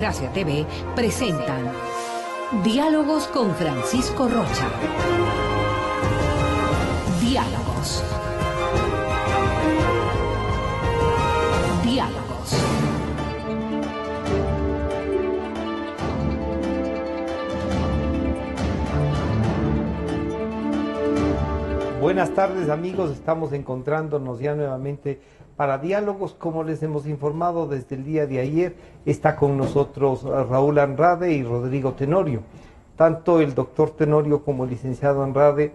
Gracia TV presentan Diálogos con Francisco Rocha. Diálogos. Diálogos. Buenas tardes, amigos, estamos encontrándonos ya nuevamente para diálogos. Como les hemos informado desde el día de ayer, está con nosotros Raúl Andrade y Rodrigo Tenorio. Tanto el doctor Tenorio como el licenciado Andrade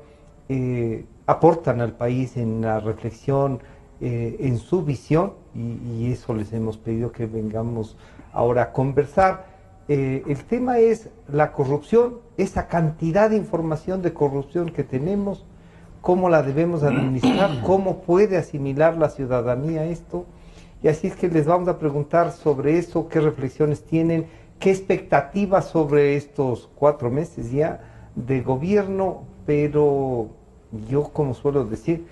aportan al país en la reflexión, en su visión, y eso les hemos pedido que vengamos ahora a conversar. El tema es la corrupción, esa cantidad de información de corrupción que tenemos, cómo la debemos administrar, cómo puede asimilar la ciudadanía esto. Y así es que les vamos a preguntar sobre eso, qué reflexiones tienen, qué expectativas sobre estos 4 meses ya de gobierno. Pero yo, como suelo decir,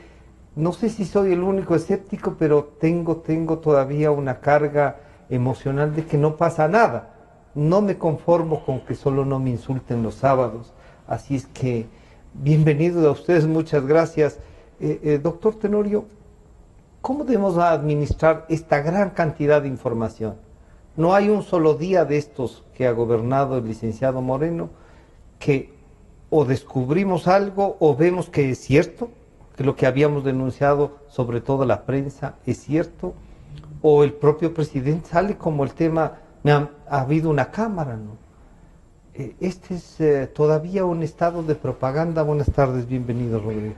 no sé si soy el único escéptico, pero tengo todavía una carga emocional de que no pasa nada. No me conformo con que solo no me insulten los sábados. Así es que bienvenidos a ustedes, muchas gracias. Doctor Tenorio, ¿cómo debemos administrar esta gran cantidad de información? No hay un solo día de estos que ha gobernado el licenciado Moreno que o descubrimos algo o vemos que es cierto, que lo que habíamos denunciado, sobre todo la prensa, es cierto, o el propio presidente sale como el tema, ha habido una cámara, ¿no? Este es todavía un estado de propaganda. Buenas tardes, bienvenido, Rodrigo.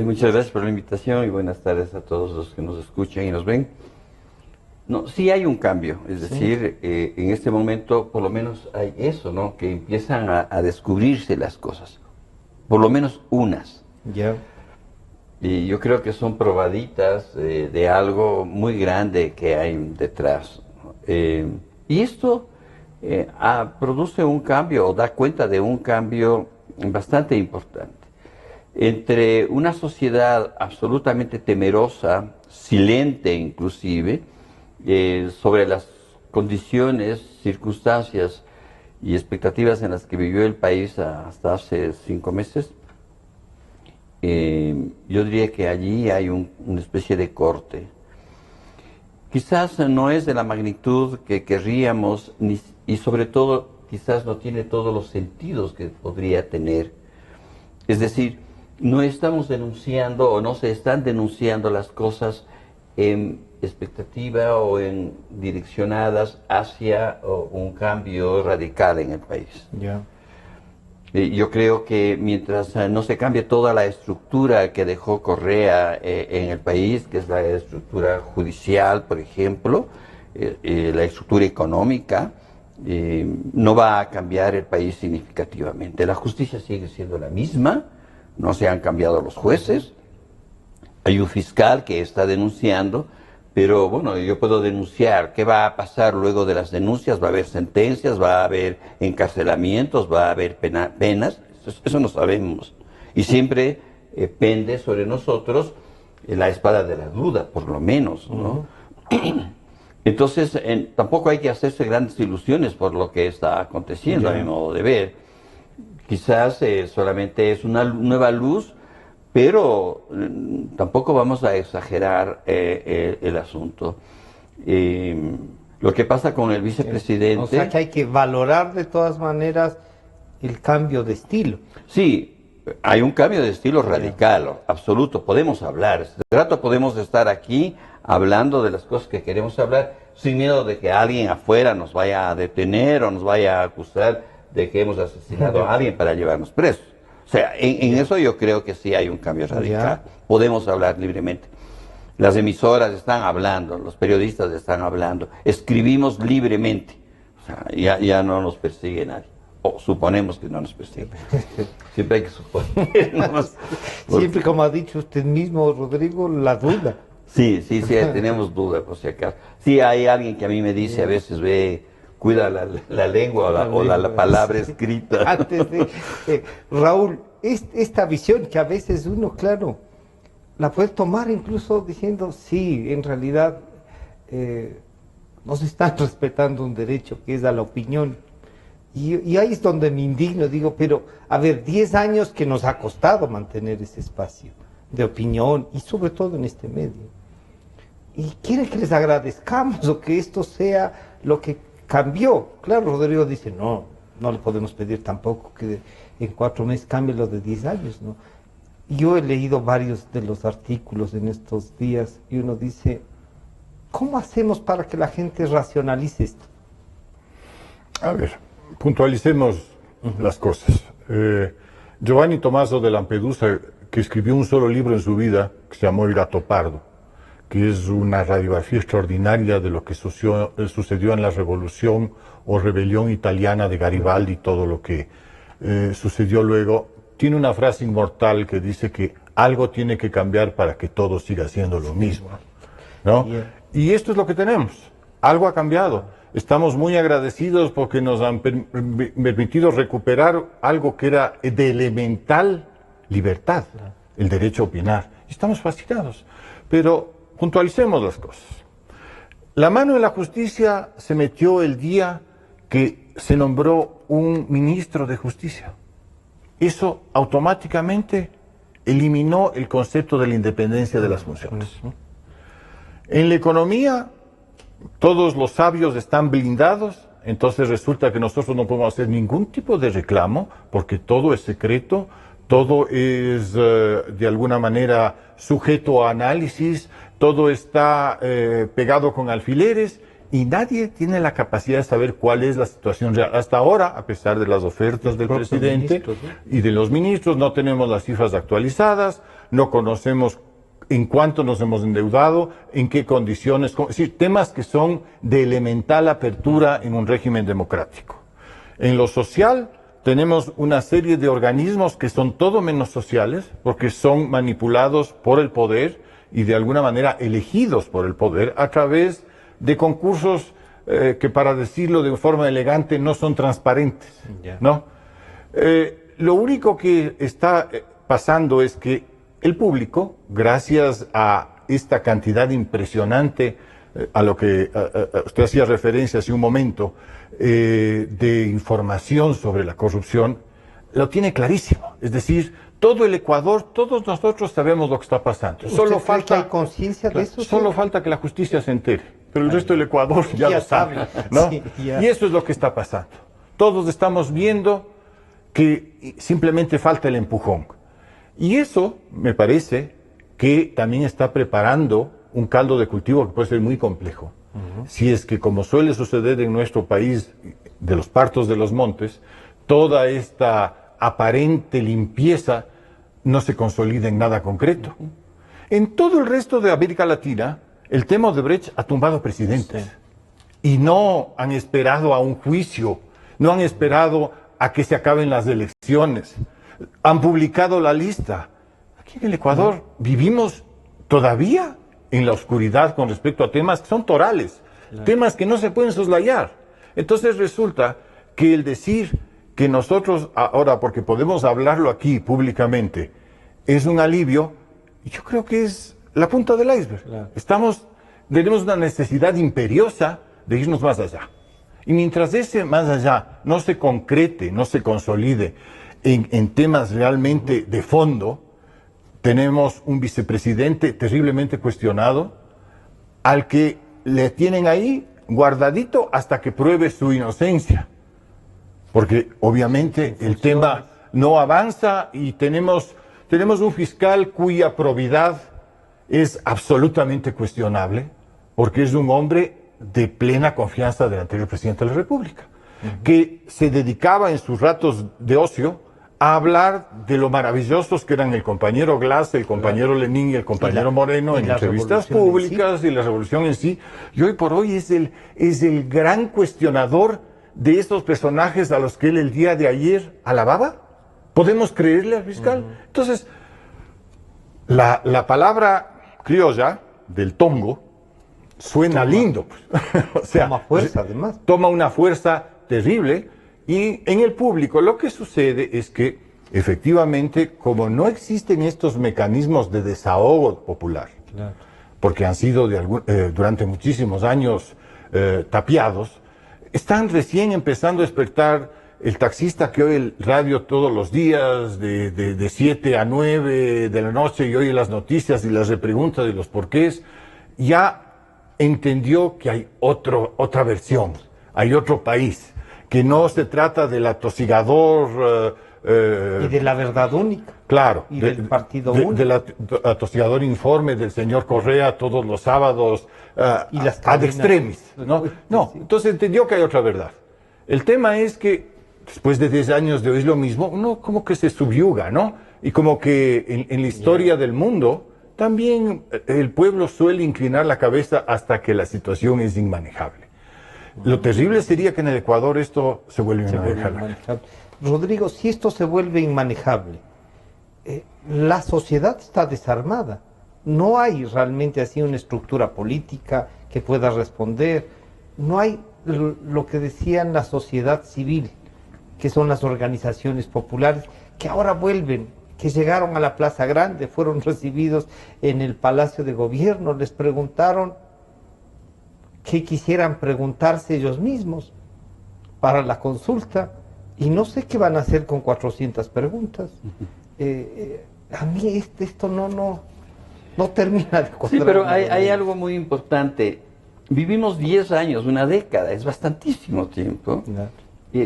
Muchas gracias por la invitación y buenas tardes a todos los que nos escuchan y nos ven. No, sí hay un cambio, es decir, en este momento por lo menos hay eso, ¿no? Que empiezan a descubrirse las cosas, por lo menos unas. Ya. Y yo creo que son probaditas de algo muy grande que hay detrás. Y esto produce un cambio o da cuenta de un cambio bastante importante entre una sociedad absolutamente temerosa, silente inclusive, sobre las condiciones, circunstancias y expectativas en las que vivió el país hasta hace 5 meses. Yo diría que allí hay una especie de corte. Quizás no es de la magnitud que querríamos, y sobre todo quizás no tiene todos los sentidos que podría tener. Es decir, no estamos denunciando o no se están denunciando las cosas en expectativa o en direccionadas hacia un cambio radical en el país. Ya. Yo creo que mientras no se cambie toda la estructura que dejó Correa en el país, que es la estructura judicial, por ejemplo, la estructura económica, no va a cambiar el país significativamente. La justicia sigue siendo la misma, no se han cambiado los jueces, hay un fiscal que está denunciando, pero bueno, yo puedo denunciar. ¿Qué va a pasar luego de las denuncias? ¿Va a haber sentencias? ¿Va a haber encarcelamientos? ¿Va a haber penas? Eso no sabemos. Y siempre pende sobre nosotros la espada de la duda, por lo menos, ¿no? Entonces, tampoco hay que hacerse grandes ilusiones por lo que está aconteciendo, a mi modo de ver. Quizás solamente es una nueva luz, pero tampoco vamos a exagerar el asunto. Lo que pasa con el vicepresidente... O sea que hay que valorar de todas maneras el cambio de estilo. Sí, hay un cambio de estilo radical, absoluto. Podemos hablar. Este rato podemos estar aquí hablando de las cosas que queremos hablar, sin miedo de que alguien afuera nos vaya a detener o nos vaya a acusar de que hemos asesinado a alguien para llevarnos presos. O sea, en eso yo creo que sí hay un cambio radical. Podemos hablar libremente. Las emisoras están hablando, los periodistas están hablando, escribimos libremente. O sea, ya no nos persigue nadie. O suponemos que no nos persigue. Siempre hay que suponer. Siempre, como ha dicho usted mismo, Rodrigo, la duda. Sí, tenemos duda, por si acaso. Sí, hay alguien que a mí me dice, a veces cuida la lengua o la palabra escrita. Antes de, Raúl, esta visión que a veces uno, claro, la puede tomar incluso diciendo, sí, en realidad no se están respetando un derecho que es a la opinión. Y ahí es donde me indigno, digo, pero a ver, 10 años que nos ha costado mantener ese espacio de opinión y sobre todo en este medio. ¿Y quieren que les agradezcamos o que esto sea lo que cambió? Claro, Rodrigo dice, no le podemos pedir tampoco que en 4 meses cambie lo de 10 años, ¿no? Yo he leído varios de los artículos en estos días y uno dice, ¿cómo hacemos para que la gente racionalice esto? A ver, puntualicemos las cosas. Giovanni Tommaso de Lampedusa, que escribió un solo libro en su vida, que se llamó El Gato Pardo, que es una radiografía extraordinaria de lo que sucedió en la revolución o rebelión italiana de Garibaldi y todo lo que sucedió luego, tiene una frase inmortal que dice que algo tiene que cambiar para que todo siga siendo lo mismo, ¿no? Y esto es lo que tenemos, algo ha cambiado. Estamos muy agradecidos porque nos han permitido recuperar algo que era de elemental libertad, el derecho a opinar. Estamos fascinados, pero puntualicemos las cosas. La mano en la justicia se metió el día que se nombró un ministro de justicia. Eso automáticamente eliminó el concepto de la independencia de las funciones. En la economía, todos los sabios están blindados, entonces resulta que nosotros no podemos hacer ningún tipo de reclamo, porque todo es secreto, todo es de alguna manera sujeto a análisis, todo está pegado con alfileres, y nadie tiene la capacidad de saber cuál es la situación real. Hasta ahora, a pesar de las ofertas del presidente y de los ministros, no tenemos las cifras actualizadas, no conocemos en cuánto nos hemos endeudado, en qué condiciones, es decir, temas que son de elemental apertura en un régimen democrático. En lo social, tenemos una serie de organismos que son todo menos sociales, porque son manipulados por el poder y de alguna manera elegidos por el poder a través de concursos que, para decirlo de forma elegante, no son transparentes, ¿no? Lo único que está pasando es que el público, gracias a esta cantidad impresionante, a lo que usted hacía referencia hace un momento, de información sobre la corrupción, lo tiene clarísimo. Es decir, todo el Ecuador, todos nosotros sabemos lo que está pasando. Solo falta, ¿hay conciencia de eso? Solo falta que la justicia se entere, pero el resto del Ecuador ya lo sabe, ¿no? Sí, y eso es lo que está pasando. Todos estamos viendo que simplemente falta el empujón. Y eso me parece que también está preparando un caldo de cultivo que puede ser muy complejo. Si es que, como suele suceder en nuestro país, de los partos de los montes, toda esta aparente limpieza no se consolida en nada concreto. En todo el resto de América Latina, el tema de Odebrecht ha tumbado presidentes. Y no han esperado a un juicio, no han esperado a que se acaben las elecciones. Han publicado la lista. Aquí en el Ecuador vivimos todavía en la oscuridad con respecto a temas que son torales, temas que no se pueden soslayar. Entonces resulta que el decir que nosotros ahora, porque podemos hablarlo aquí públicamente, es un alivio, yo creo que es la punta del iceberg. Tenemos una necesidad imperiosa de irnos más allá. Y mientras ese más allá no se concrete, no se consolide en temas realmente de fondo, tenemos un vicepresidente terriblemente cuestionado, al que le tienen ahí guardadito hasta que pruebe su inocencia. Porque obviamente el tema no avanza y tenemos un fiscal cuya probidad es absolutamente cuestionable, porque es un hombre de plena confianza del anterior presidente de la República, que se dedicaba en sus ratos de ocio a hablar de lo maravillosos que eran el compañero Glass, el compañero Lenin y el compañero Moreno en entrevistas públicas y la revolución en sí. Y hoy por hoy es el gran cuestionador de estos personajes a los que él el día de ayer alababa. ¿Podemos creerle al fiscal? Entonces, la palabra criolla del tongo suena lindo. O sea, toma fuerza, además. Toma una fuerza terrible. Y en el público lo que sucede es que, efectivamente, como no existen estos mecanismos de desahogo popular, porque han sido durante muchísimos años tapiados, están recién empezando a despertar el taxista que oye el radio todos los días de 7 a 9 de la noche y oye las noticias y las repreguntas de los porqués, ya entendió que hay otra versión, hay otro país, que no se trata del atosigador... y de la verdad única. Claro, y del partido único. Del atosigador informe del señor Correa todos los sábados, y las ad extremis. No, entonces entendió que hay otra verdad. El tema es que después de 10 años de oír lo mismo, uno como que se subyuga, ¿no? Y como que en la historia del mundo, también el pueblo suele inclinar la cabeza hasta que la situación es inmanejable. Lo terrible sería que en el Ecuador esto se vuelva inmanejable. Rodrigo, si esto se vuelve inmanejable, la sociedad está desarmada. No hay realmente así una estructura política que pueda responder. No hay lo que decían la sociedad civil, que son las organizaciones populares, que ahora vuelven, que llegaron a la Plaza Grande, fueron recibidos en el Palacio de Gobierno, les preguntaron qué quisieran preguntarse ellos mismos para la consulta, y no sé qué van a hacer con 400 preguntas. A mí esto no termina de cuadrar. Sí, pero hay algo muy importante. Vivimos 10 años, una década, es bastantísimo tiempo,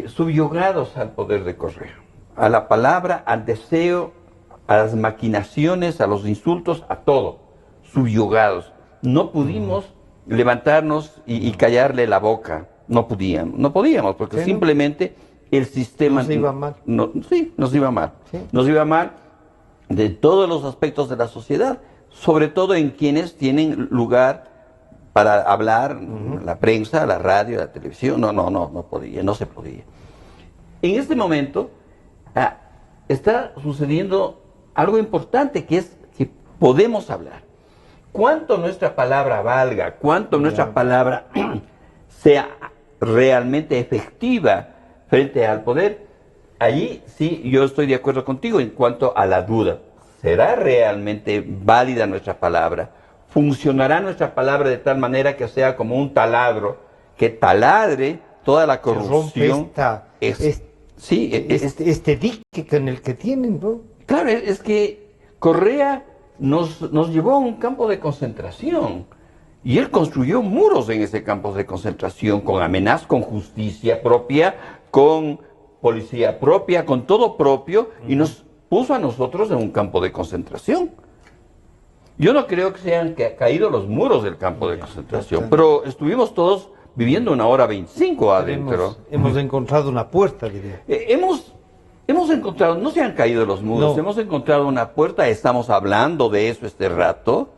subyugados al poder de Correa, a la palabra, al deseo, a las maquinaciones, a los insultos, a todo, subyugados. No pudimos levantarnos y callarle la boca, no podíamos, porque ¿sí, simplemente el sistema... Nos iba mal. Sí, nos iba mal. Sí. Nos iba mal de todos los aspectos de la sociedad, sobre todo en quienes tienen lugar para hablar, la prensa, la radio, la televisión. No se podía. En este momento está sucediendo algo importante, que es que podemos hablar. Cuánto nuestra palabra valga, cuánto nuestra palabra sea realmente efectiva frente al poder, allí sí yo estoy de acuerdo contigo en cuanto a la duda. ¿Será realmente válida nuestra palabra? ¿Funcionará nuestra palabra de tal manera que sea como un taladro, que taladre toda la corrupción? Este dique en el que tienen, ¿no? Claro, es que Correa nos llevó a un campo de concentración. Y él construyó muros en ese campo de concentración, con amenazas, con justicia propia, con policía propia, con todo propio, y nos puso a nosotros en un campo de concentración. Yo no creo que se hayan caído los muros del campo de concentración, pero estuvimos todos viviendo 1 hora 25 adentro. Hemos encontrado una puerta, diría. Hemos encontrado, no se han caído los muros, hemos encontrado una puerta, estamos hablando de eso este rato,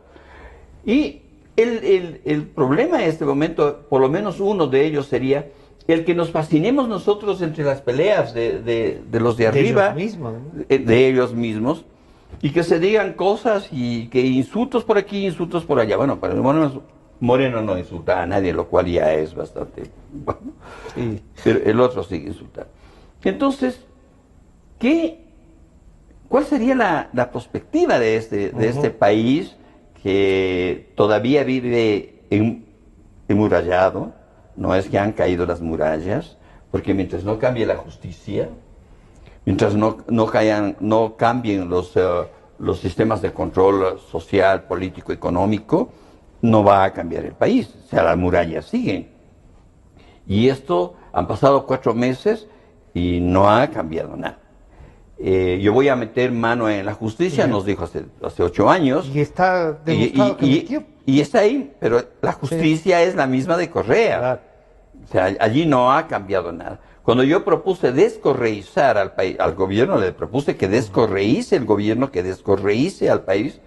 y el problema en este momento, por lo menos uno de ellos sería el que nos fascinemos nosotros entre las peleas de los de arriba, de ellos mismos, y que se digan cosas y que insultos por aquí, insultos por allá. Bueno, para el Moreno no insulta a nadie, lo cual ya es bastante bueno. Sí. Pero el otro sigue insultando. Entonces, ¿cuál sería la perspectiva de este país que todavía vive enmurallado? No es que han caído las murallas, porque mientras no cambie la justicia, mientras no cambien los sistemas de control social, político, económico, no va a cambiar el país. O sea, las murallas siguen. Y esto, han pasado 4 meses y no ha cambiado nada. Yo voy a meter mano en la justicia, nos dijo hace 8 años. Y está demostrado y está ahí, pero la justicia es la misma de Correa. Claro. O sea, allí no ha cambiado nada. Cuando yo propuse descorreizar al país, al gobierno le propuse que descorreice el gobierno, que descorreice al país.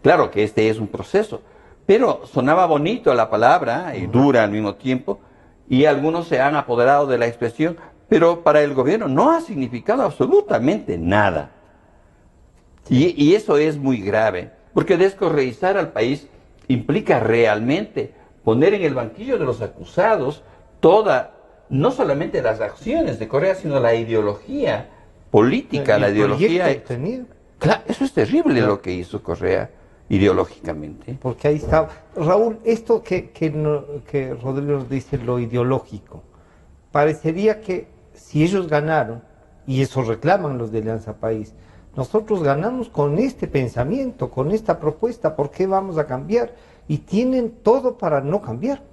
Claro que este es un proceso, pero sonaba bonito la palabra y dura al mismo tiempo, y algunos se han apoderado de la expresión, pero para el gobierno no ha significado absolutamente nada. Y eso es muy grave, porque descorreizar al país implica realmente poner en el banquillo de los acusados no solamente las acciones de Correa, sino la ideología política, la ideología. Claro, eso es terrible lo que hizo Correa. ideológicamente. Porque ahí está. Raúl, esto que Rodrigo nos dice, lo ideológico, parecería que si ellos ganaron, y eso reclaman los de Alianza País, nosotros ganamos con este pensamiento, con esta propuesta, ¿por qué vamos a cambiar? Y tienen todo para no cambiar.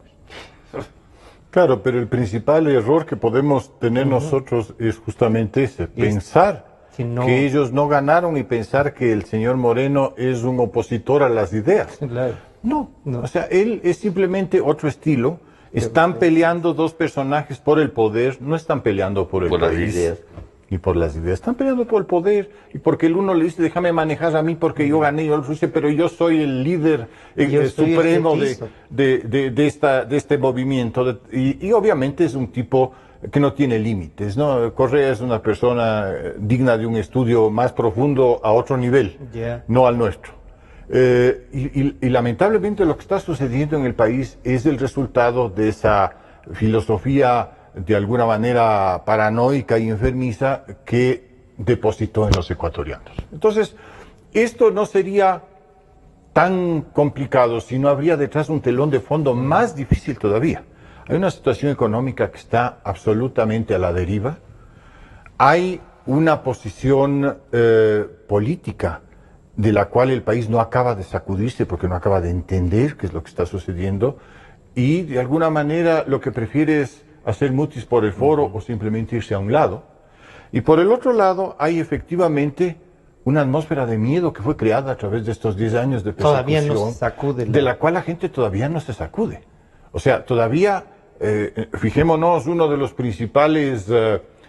Claro, pero el principal error que podemos tener nosotros es justamente ese, pensar que ellos no ganaron y pensar que el señor Moreno es un opositor a las ideas. Claro. No, o sea, él es simplemente otro estilo. Están peleando dos personajes por el poder, no están peleando por el país. Las ideas. Y por las ideas. Están peleando por el poder y porque el uno le dice, déjame manejar a mí porque yo gané, y el otro dice, pero yo soy el líder supremo de este movimiento. Y obviamente es un tipo que no tiene límites, ¿no? Correa es una persona digna de un estudio más profundo a otro nivel, no al nuestro. Y lamentablemente lo que está sucediendo en el país es el resultado de esa filosofía de alguna manera paranoica y enfermiza que depositó en los ecuatorianos. Entonces, esto no sería tan complicado si no habría detrás un telón de fondo más difícil todavía. Hay una situación económica que está absolutamente a la deriva. Hay una posición política de la cual el país no acaba de sacudirse porque no acaba de entender qué es lo que está sucediendo y de alguna manera lo que prefiere es hacer mutis por el foro o simplemente irse a un lado. Y por el otro lado hay efectivamente una atmósfera de miedo que fue creada a través de estos 10 años de persecución, todavía no se sacude de la cual la gente todavía no se sacude. O sea, todavía, fijémonos, uno de los principales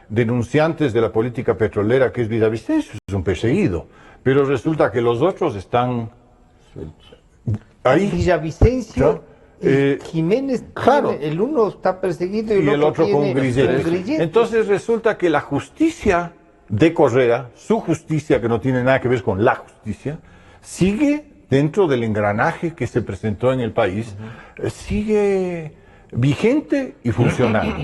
denunciantes de la política petrolera, que es Villavicencio, es un perseguido. Pero resulta que los otros están ahí. Villavicencio, ¿no? Jiménez, claro. El uno está perseguido y el otro con grilletes. Entonces resulta que la justicia de Correa, su justicia, que no tiene nada que ver con la justicia, sigue dentro del engranaje que se presentó en el país, sigue vigente y funcionando.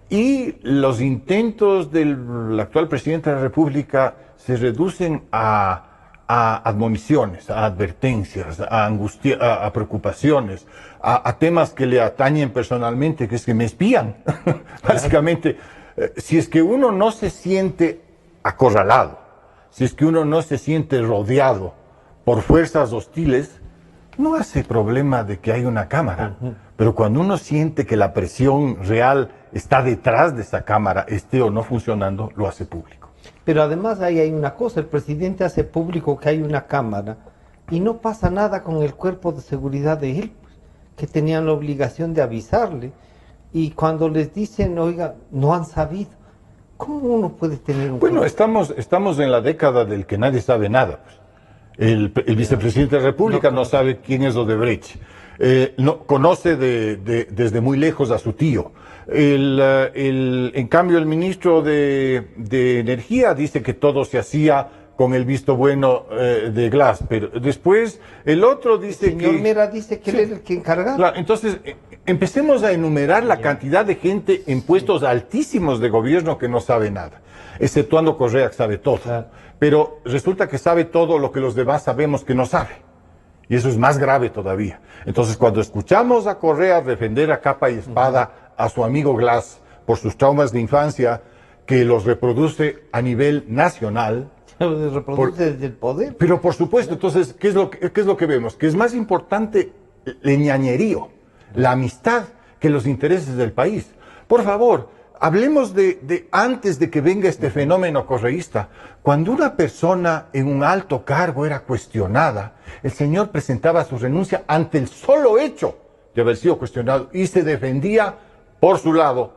Y los intentos del actual presidente de la República se reducen a admoniciones, a advertencias, a angustia, a preocupaciones, a temas que le atañen personalmente, que es que me espían. Básicamente, si es que uno no se siente acorralado, si es que uno no se siente rodeado por fuerzas hostiles, no hace problema de que haya una cámara. Pero cuando uno siente que la presión real está detrás de esa cámara, esté o no funcionando, lo hace público. Pero además ahí hay una cosa, el presidente hace público que hay una cámara y no pasa nada con el cuerpo de seguridad de él, pues, que tenían la obligación de avisarle. Y cuando les dicen, oiga, no han sabido, ¿cómo uno puede tener un Bueno, estamos en la década del que nadie sabe nada. Pues. El vicepresidente de la República no sabe quién es Odebrecht. No, conoce desde muy lejos a su tío. En cambio, el ministro de Energía dice que todo se hacía con el visto bueno de Glass, pero después el otro dice el señor Mera dice que él es el que encargaba. Claro, entonces, empecemos a enumerar la cantidad de gente en puestos altísimos de gobierno que no sabe nada, exceptuando Correa, que sabe todo. Claro. Pero resulta que sabe todo lo que los demás sabemos que no sabe. Y eso es más grave todavía. Entonces, cuando escuchamos a Correa defender a capa y espada a su amigo Glass por sus traumas de infancia, que los reproduce a nivel nacional. Los reproduce desde el poder. Pero por supuesto, entonces, ¿qué es lo que vemos? Que es más importante el ñañerío, la amistad, que los intereses del país. Por favor, hablemos de antes de que venga este fenómeno correísta. Cuando una persona en un alto cargo era cuestionada, el señor presentaba su renuncia ante el solo hecho de haber sido cuestionado y se defendía por su lado,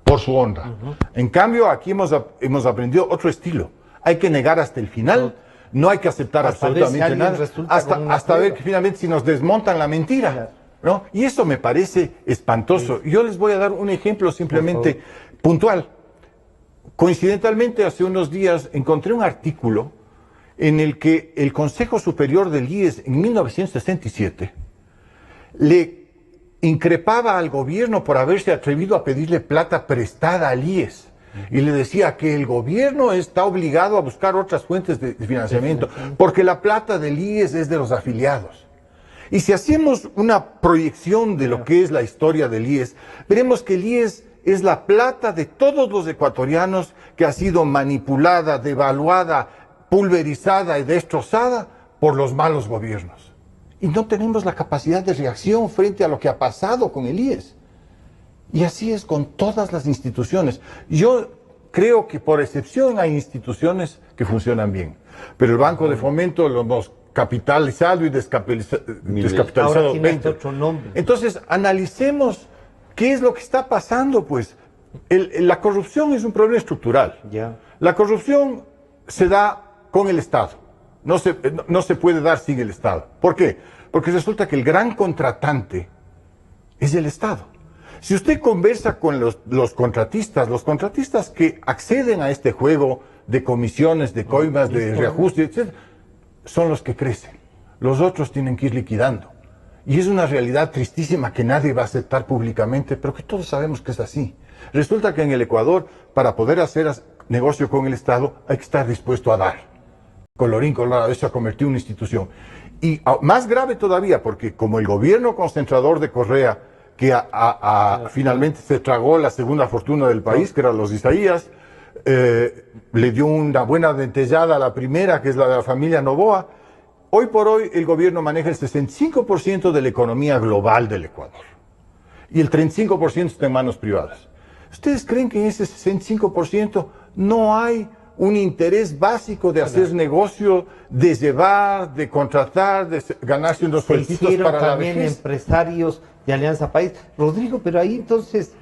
por su honra. En cambio, aquí hemos aprendido otro estilo. Hay que negar hasta el final, no hay que aceptar absolutamente nada, hasta ver que finalmente si nos desmontan la mentira. Claro. ¿No? Y eso me parece espantoso. Sí. Yo les voy a dar un ejemplo simplemente puntual. Coincidentalmente, hace unos días encontré un artículo en el que el Consejo Superior del IES en 1967 le increpaba al gobierno por haberse atrevido a pedirle plata prestada al IES. Y le decía que el gobierno está obligado a buscar otras fuentes de financiamiento, porque la plata del IES es de los afiliados. Y si hacemos una proyección de lo que es la historia del IES, veremos que el IES es la plata de todos los ecuatorianos que ha sido manipulada, devaluada, pulverizada y destrozada por los malos gobiernos. Y no tenemos la capacidad de reacción frente a lo que ha pasado con el IES. Y así es con todas las instituciones. Yo creo que por excepción hay instituciones que funcionan bien, pero el Banco de Fomento lo hemos capitalizado y descapitalizado. Ahora tiene 20. otro nombre. Entonces, analicemos qué es lo que está pasando, pues. La corrupción es un problema estructural. Ya. La corrupción se da con el Estado. No se puede dar sin el Estado. ¿Por qué? Porque resulta que el gran contratante es el Estado. Si usted conversa con los contratistas que acceden a este juego de comisiones, de coimas, de reajuste, etc., son los que crecen. Los otros tienen que ir liquidando. Y es una realidad tristísima que nadie va a aceptar públicamente, pero que todos sabemos que es así. Resulta que en el Ecuador, para poder hacer negocio con el Estado, hay que estar dispuesto a dar. Colorín colorado, eso ha convertido en una institución. Y más grave todavía, porque como el gobierno concentrador de Correa, que finalmente se tragó la segunda fortuna del país, que eran los Isaías, le dio una buena dentellada a la primera, que es la de la familia Noboa. Hoy por hoy el gobierno maneja el 65% de la economía global del Ecuador. Y el 35% está en manos privadas. ¿Ustedes creen que en ese 65% no hay un interés básico de hacer negocio, de llevar, de contratar, de ganarse unos suelditos para la también vejez? Empresarios de Alianza País. Rodrigo, pero ahí entonces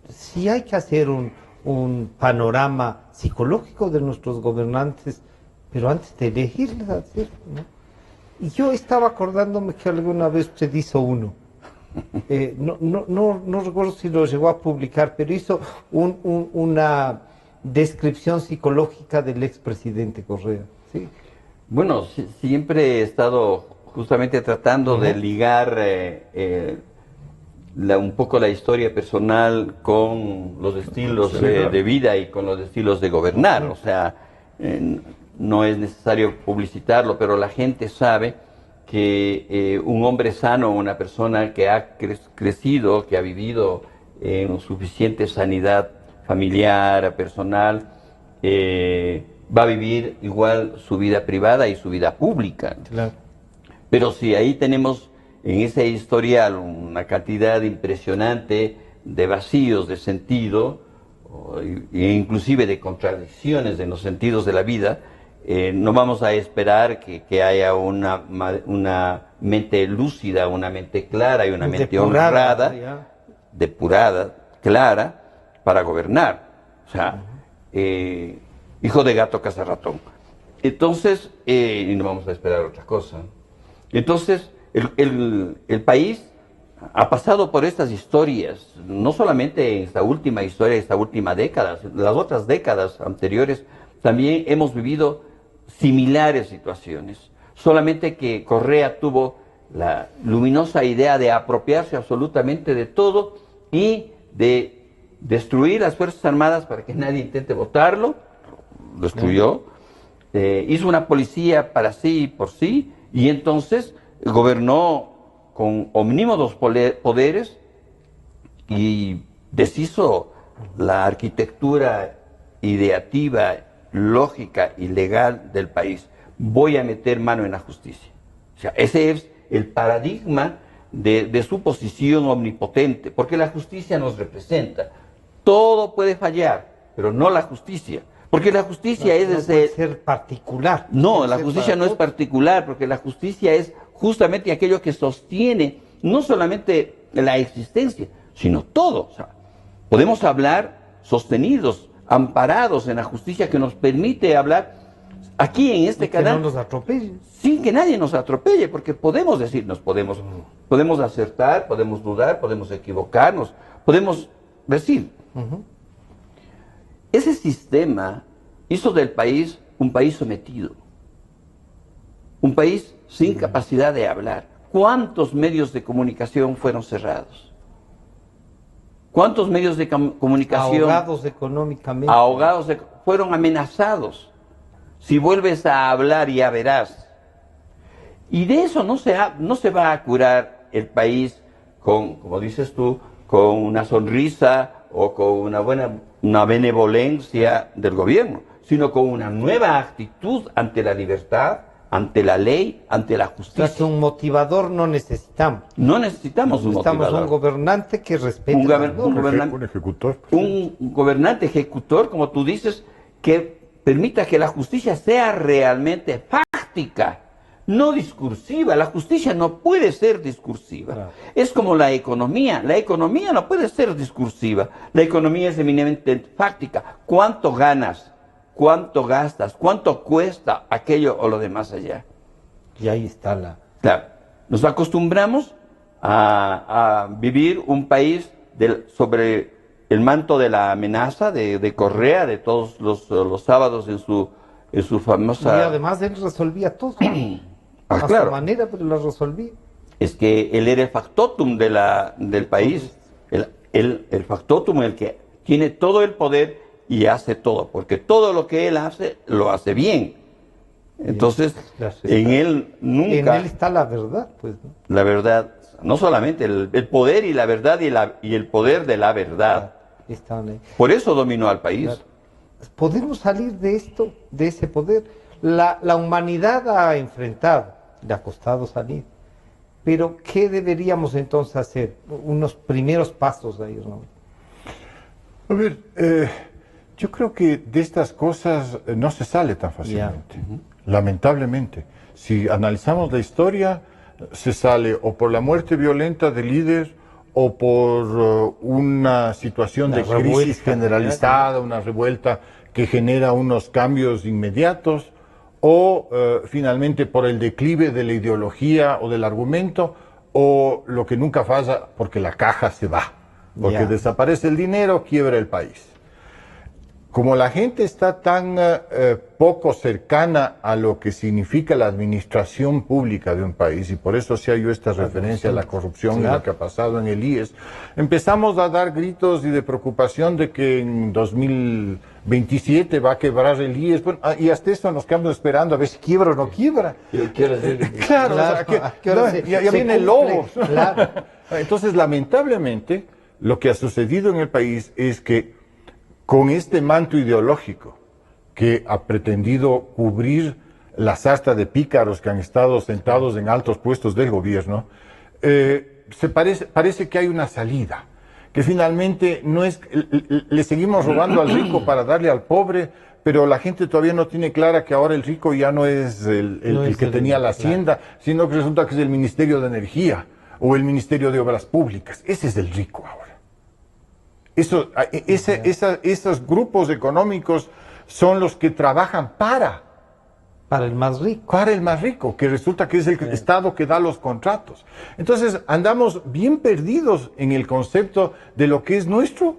sí hay que hacer un panorama psicológico de nuestros gobernantes, pero antes de elegirles, ¿no? Y yo estaba acordándome que alguna vez usted hizo uno. No recuerdo si lo llegó a publicar, pero hizo una descripción psicológica del expresidente Correa. ¿Sí? Bueno, siempre he estado justamente tratando de ligar un poco la historia personal con los estilos de vida y con los estilos de gobernar. O sea, no es necesario publicitarlo, pero la gente sabe que un hombre sano, una persona que ha crecido, que ha vivido en suficiente sanidad familiar, personal, va a vivir igual su vida privada y su vida pública. Claro. Pero si ahí tenemos en ese historial una cantidad impresionante de vacíos de sentido, e inclusive de contradicciones en los sentidos de la vida, no vamos a esperar que haya una mente lúcida, una mente clara y una mente honrada, depurada, clara, para gobernar. O sea, hijo de gato caza ratón. Entonces, y no vamos a esperar otra cosa. Entonces, el país ha pasado por estas historias, no solamente en esta última historia, esta última década, las otras décadas anteriores también hemos vivido similares situaciones, solamente que Correa tuvo la luminosa idea de apropiarse absolutamente de todo y de destruir las Fuerzas Armadas para que nadie intente votarlo, destruyó, hizo una policía para sí y por sí, y entonces gobernó con omnímodos poderes y deshizo la arquitectura ideativa, lógica y legal del país. Voy a meter mano en la justicia. O sea, ese es el paradigma de su posición omnipotente, porque la justicia nos representa. Todo puede fallar, pero no la justicia. Porque la justicia no puede ser particular. No, la justicia no es particular, porque la justicia es justamente aquello que sostiene no solamente la existencia, sino todo. O sea, podemos hablar sostenidos, amparados en la justicia que nos permite hablar aquí en este canal. Que no nos atropellen. Sin que nadie nos atropelle, porque podemos decirnos, podemos acertar, podemos dudar, podemos equivocarnos, podemos decir. Ese sistema hizo del país un país sometido, un país sin capacidad de hablar. ¿Cuántos medios de comunicación fueron cerrados? ¿Cuántos medios de comunicación Ahogados económicamente. fueron amenazados? Si vuelves a hablar ya verás. Y de eso no se va a curar el país con, como dices tú, con una sonrisa o con una benevolencia del gobierno, sino con una nueva actitud ante la libertad, ante la ley, ante la justicia. Entonces, un motivador no necesitamos. No necesitamos un motivador. Un gobernante que respete un ejecutor. Un gobernante ejecutor, como tú dices, que permita que la justicia sea realmente fáctica, no discursiva. La justicia no puede ser discursiva. Claro. Es como la economía. La economía no puede ser discursiva. La economía es eminentemente fáctica. ¿Cuánto ganas? ¿Cuánto gastas? ¿Cuánto cuesta aquello o lo demás allá? Y ahí está la... Claro. Nos acostumbramos a vivir un país sobre el manto de la amenaza de Correa, de todos los sábados en su famosa... Y además él resolvía todo. A claro. su manera, pero lo resolvía. Es que él era el factotum del país. El factotum, el que tiene todo el poder y hace todo, porque todo lo que él hace, lo hace bien. Entonces, en él nunca... En él está la verdad, pues. ¿No? La verdad, no solamente el poder y la verdad y el poder de la verdad. Por eso dominó al país. Claro. ¿Podemos salir de esto, de ese poder? La humanidad ha enfrentado, le ha costado salir. Pero, ¿qué deberíamos entonces hacer? Unos primeros pasos ahí, ¿no? A ver, yo creo que de estas cosas no se sale tan fácilmente, lamentablemente. Si analizamos la historia, se sale o por la muerte violenta del líder o por una situación de crisis generalizada, una revuelta que genera unos cambios inmediatos, o finalmente por el declive de la ideología o del argumento, o lo que nunca pasa, porque la caja se va, porque desaparece el dinero, quiebra el país. Como la gente está tan poco cercana a lo que significa la administración pública de un país, y por eso hacía yo esta referencia a la corrupción y lo que ha pasado en el IES, empezamos a dar gritos y de preocupación de que en 2027 va a quebrar el IES, bueno, y hasta eso nos quedamos esperando a ver si quiebra o no quiebra. Claro, ya viene el lobo. Claro. Entonces, lamentablemente, lo que ha sucedido en el país es que con este manto ideológico que ha pretendido cubrir la sarta de pícaros que han estado sentados en altos puestos del gobierno, parece que hay una salida, que finalmente no es, le seguimos robando al rico para darle al pobre, pero la gente todavía no tiene clara que ahora el rico ya no es el que tenía la hacienda, sino que resulta que es el Ministerio de Energía o el Ministerio de Obras Públicas. Ese es el rico ahora. Esos grupos económicos son los que trabajan para el más rico. Para el más rico, que resulta que es el Estado que da los contratos. Entonces andamos bien perdidos en el concepto de lo que es nuestro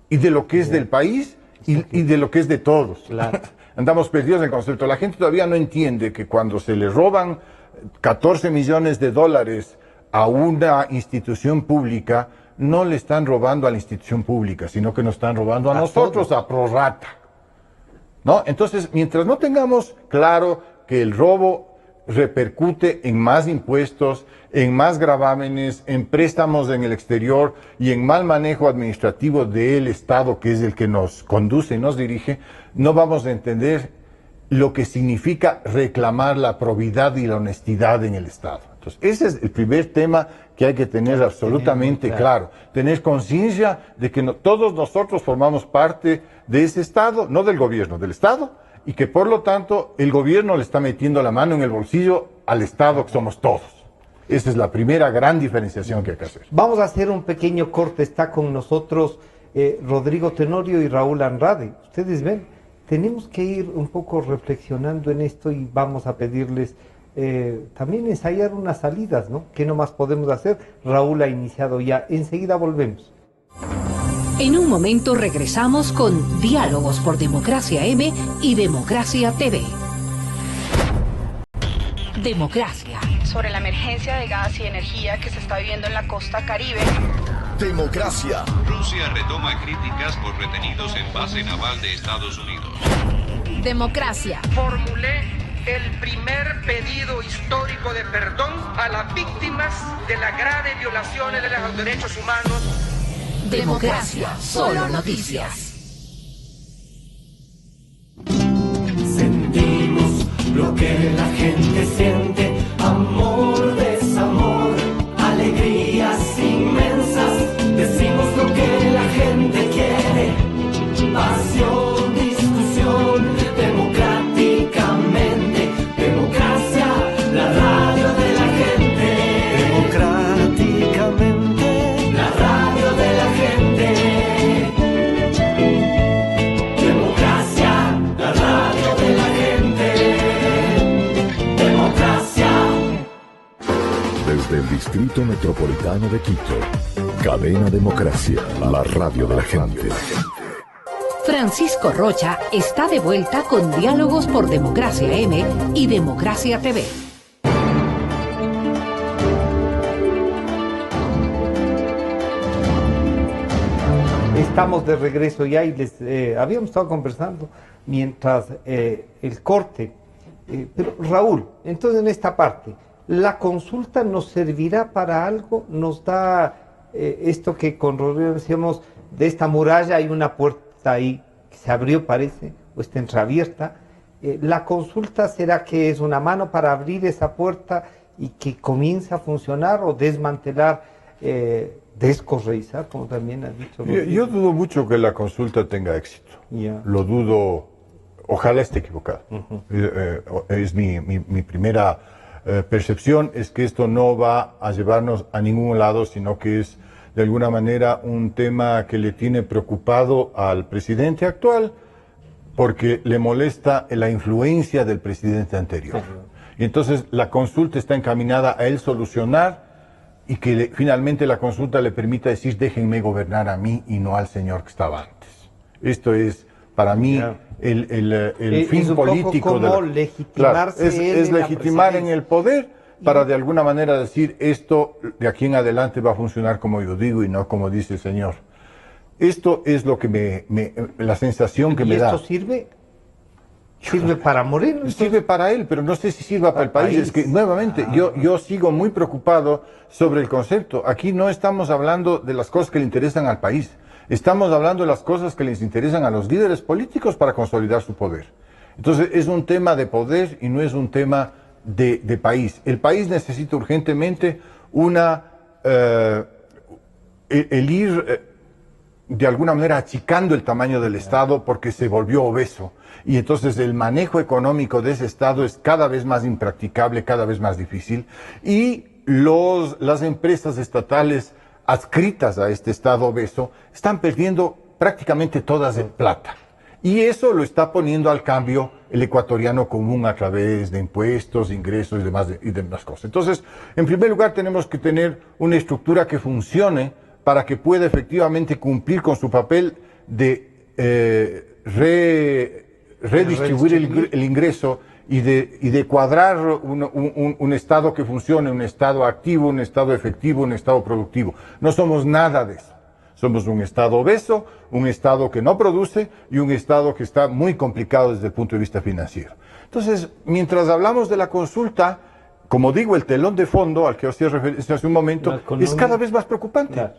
y de lo que es del país y de lo que es de todos. Claro. Andamos perdidos en el concepto. La gente todavía no entiende que cuando se le roban 14 millones de dólares a una institución pública, no le están robando a la institución pública, sino que nos están robando a nosotros a prorrata, ¿no? Entonces, mientras no tengamos claro que el robo repercute en más impuestos, en más gravámenes, en préstamos en el exterior y en mal manejo administrativo del Estado, que es el que nos conduce y nos dirige, no vamos a entender lo que significa reclamar la probidad y la honestidad en el Estado. Entonces, ese es el primer tema que hay que tener absolutamente claro. Tener conciencia de que todos nosotros formamos parte de ese Estado, no del gobierno, del Estado, y que por lo tanto el gobierno le está metiendo la mano en el bolsillo al Estado que somos todos. Esa es la primera gran diferenciación que hay que hacer. Vamos a hacer un pequeño corte. Está con nosotros Rodrigo Tenorio y Raúl Andrade. Ustedes ven, tenemos que ir un poco reflexionando en esto y vamos a pedirles también ensayar unas salidas, ¿no? ¿Qué nomás podemos hacer? Raúl ha iniciado ya. Enseguida volvemos. En un momento regresamos con Diálogos por Democracia M y Democracia TV. Democracia. Sobre la emergencia de gas y energía que se está viviendo en la costa Caribe. Democracia. Rusia retoma críticas por retenidos en base naval de Estados Unidos. Democracia. Formulé el primer pedido histórico de perdón a las víctimas de las graves violaciones de los derechos humanos. Democracia, solo noticias. Sentimos lo que la gente siente, amor, desamor, alegrías inmensas. Decimos lo que la gente quiere, pasión, discusión, democráticamente. Democracia, la radio de la gente. Democráticamente, la radio de la gente. Democracia, la radio de la gente. Democracia. Desde el Distrito Metropolitano de Quito, Cadena Democracia, la radio de la gente. Francisco Rocha está de vuelta con Diálogos por Democracia M y Democracia TV. Estamos de regreso ya y les habíamos estado conversando mientras el corte. Pero Raúl, entonces en esta parte, ¿la consulta nos servirá para algo? ¿Nos da esto que con Rodrigo decíamos, de esta muralla hay una puerta ahí que se abrió, parece, o está entreabierta? ¿La consulta será que es una mano para abrir esa puerta y que comience a funcionar o desmantelar, descorreizar, como también ha dicho Rodrigo? Yo dudo mucho que la consulta tenga éxito. Lo dudo, ojalá esté equivocado. Es mi primera percepción, es que esto no va a llevarnos a ningún lado, sino que es de alguna manera un tema que le tiene preocupado al presidente actual, porque le molesta la influencia del presidente anterior. Y entonces la consulta está encaminada a él solucionar y que finalmente la consulta le permita decir, déjenme gobernar a mí y no al señor que estaba antes. Esto es, para mí, el fin político de legitimarse es legitimar en el poder para de alguna manera decir, esto de aquí en adelante va a funcionar como yo digo y no como dice el señor. Esto es lo que la sensación que me da. ¿Y esto sirve? ¿Sirve para Moreno? Sirve para él, pero no sé si sirva para el país. Es que, nuevamente, yo sigo muy preocupado sobre el concepto. Aquí no estamos hablando de las cosas que le interesan al país. Estamos hablando de las cosas que les interesan a los líderes políticos para consolidar su poder. Entonces, es un tema de poder y no es un tema de país. El país necesita urgentemente el ir de alguna manera achicando el tamaño del Estado porque se volvió obeso. Y entonces el manejo económico de ese Estado es cada vez más impracticable, cada vez más difícil. Y las empresas estatales adscritas a este Estado obeso están perdiendo prácticamente todas en plata. Y eso lo está poniendo al cambio el ecuatoriano común a través de impuestos, ingresos y demás cosas. Entonces, en primer lugar, tenemos que tener una estructura que funcione para que pueda efectivamente cumplir con su papel de redistribuir el ingreso y de cuadrar un Estado que funcione, un Estado activo, un Estado efectivo, un Estado productivo. No somos nada de eso. Somos un Estado obeso, un Estado que no produce y un Estado que está muy complicado desde el punto de vista financiero. Entonces, mientras hablamos de la consulta, como digo, el telón de fondo al que hacía referencia hace un momento es cada vez más preocupante. Claro.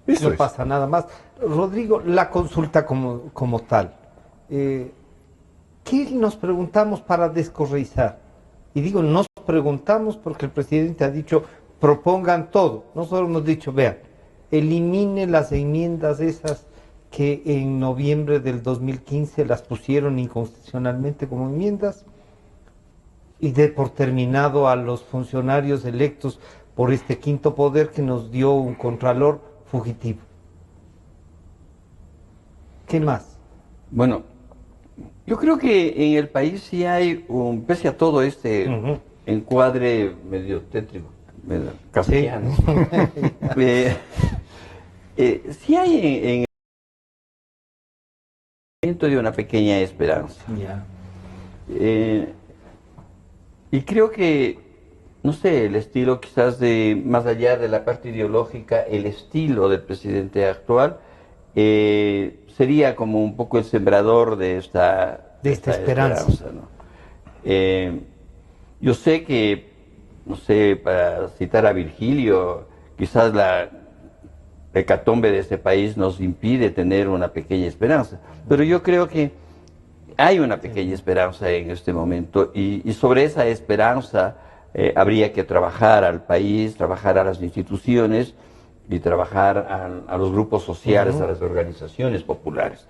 Eso no pasa nada más. Rodrigo, la consulta como tal, ¿qué nos preguntamos para descorreizar? Y digo, nos preguntamos porque el presidente ha dicho, propongan todo. Nosotros hemos dicho, vean, elimine las enmiendas esas que en noviembre del 2015 las pusieron inconstitucionalmente como enmiendas y dé por terminado a los funcionarios electos por este quinto poder que nos dio un contralor fugitivo. ¿Qué más? Bueno, yo creo que en el país sí hay, pese a todo este encuadre medio tétrico, medio kafkiano, sí hay en el momento de una pequeña esperanza. Y creo que no sé, el estilo quizás de, más allá de la parte ideológica, el estilo del presidente actual sería como un poco el sembrador de esta esperanza, ¿no? Yo sé que, no sé, para citar a Virgilio, quizás la hecatombe de este país nos impide tener una pequeña esperanza, pero yo creo que hay una pequeña esperanza en este momento y sobre esa esperanza habría que trabajar al país, trabajar a las instituciones y trabajar a los grupos sociales, a las organizaciones populares.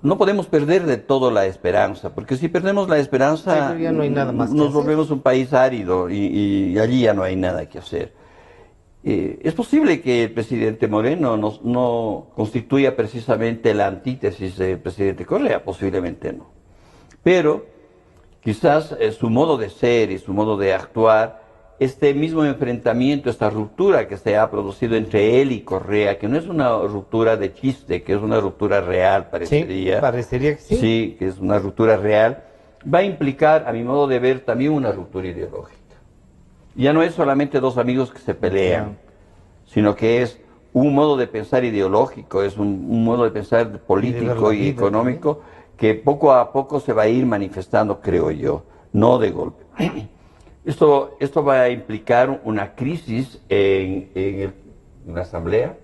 No podemos perder de todo la esperanza, porque si perdemos la esperanza, ya no hay nada más nos volvemos un país árido y allí ya no hay nada que hacer. Es posible que el presidente Moreno no constituya precisamente la antítesis del presidente Correa, posiblemente no. Pero quizás su modo de ser y su modo de actuar, este mismo enfrentamiento, esta ruptura que se ha producido entre él y Correa, que no es una ruptura de chiste, que es una ruptura real, parecería. Sí, parecería que sí. Sí, que es una ruptura real, va a implicar, a mi modo de ver, también una ruptura ideológica. Ya no es solamente dos amigos que se pelean, sino que es un modo de pensar ideológico, es un modo de pensar político y económico que poco a poco se va a ir manifestando, creo yo, no de golpe. Esto va a implicar una crisis en la Asamblea.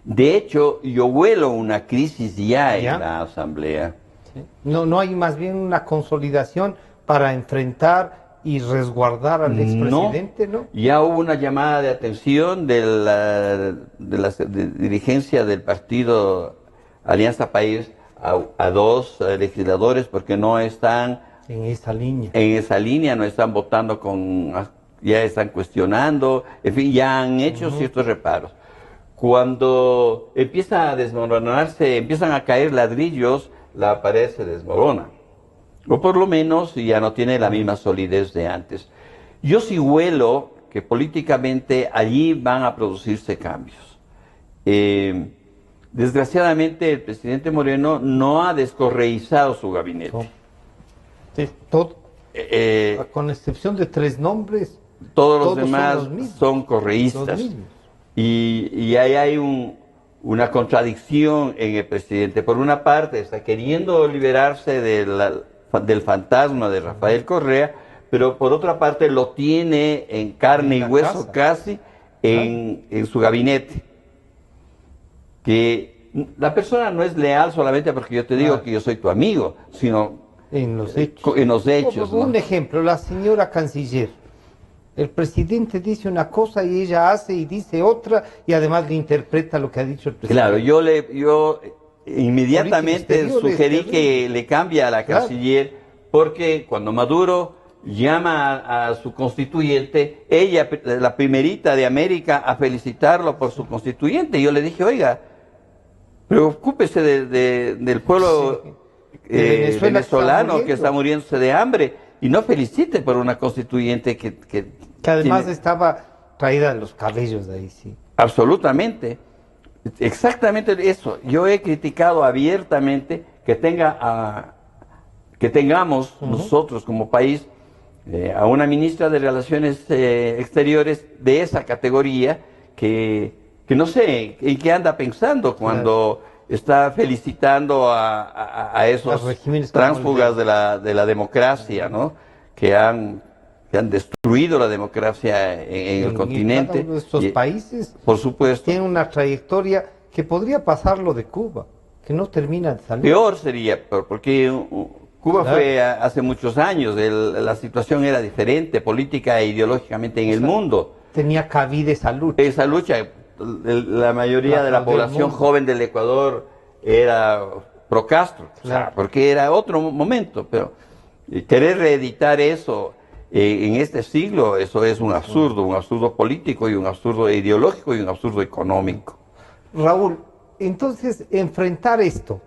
De hecho, yo huelo una crisis ya en la Asamblea. Sí. No hay más bien una consolidación para enfrentar y resguardar al expresidente, ¿no? Ya hubo una llamada de atención de la dirigencia del partido Alianza País a dos legisladores porque no están en esa línea. En esa línea no están votando ya están cuestionando, en fin, ya han hecho ciertos reparos. Cuando empieza a desmoronarse, empiezan a caer ladrillos, la pared se desmorona. O por lo menos ya no tiene la misma solidez de antes. Yo sí huelo que políticamente allí van a producirse cambios. Desgraciadamente el presidente Moreno no ha descorreizado su gabinete. No. Sí, todo, con excepción de 3 nombres. Todos los demás son correístas. Y ahí hay una contradicción en el presidente. Por una parte está queriendo liberarse del fantasma de Rafael Correa, pero por otra parte lo tiene en carne y hueso casi en su gabinete. Que la persona no es leal solamente porque yo te digo que yo soy tu amigo, sino en los hechos. En los hechos, ¿no? Un ejemplo, la señora canciller. El presidente dice una cosa y ella hace y dice otra y además le interpreta lo que ha dicho el presidente. Claro, yo inmediatamente sugerí que le cambie a la canciller porque cuando Maduro llama a su constituyente, ella, la primerita de América, a felicitarlo por su constituyente. Yo le dije, oiga, preocúpese del pueblo venezolano que está muriéndose de hambre y no felicite por una constituyente que además estaba traída de los cabellos de ahí, sí. Absolutamente, exactamente eso. Yo he criticado abiertamente que tengamos nosotros como país a una ministra de Relaciones Exteriores de esa categoría que no sé en qué anda pensando cuando está felicitando a esos tránsfugas de la democracia, ¿no? Que han destruido la democracia en el continente. Cada uno de estos países, por supuesto, tiene una trayectoria que podría pasar lo de Cuba, que no termina de salir. Peor sería, porque Cuba fue hace muchos años, la situación era diferente, política e ideológicamente en el mundo. Tenía cabida esa lucha. Esa lucha, la mayoría de la población joven del Ecuador era pro Castro, porque era otro momento, pero querer reeditar eso en este siglo, eso es un absurdo político y un absurdo ideológico y un absurdo económico. Raúl, entonces enfrentar esto,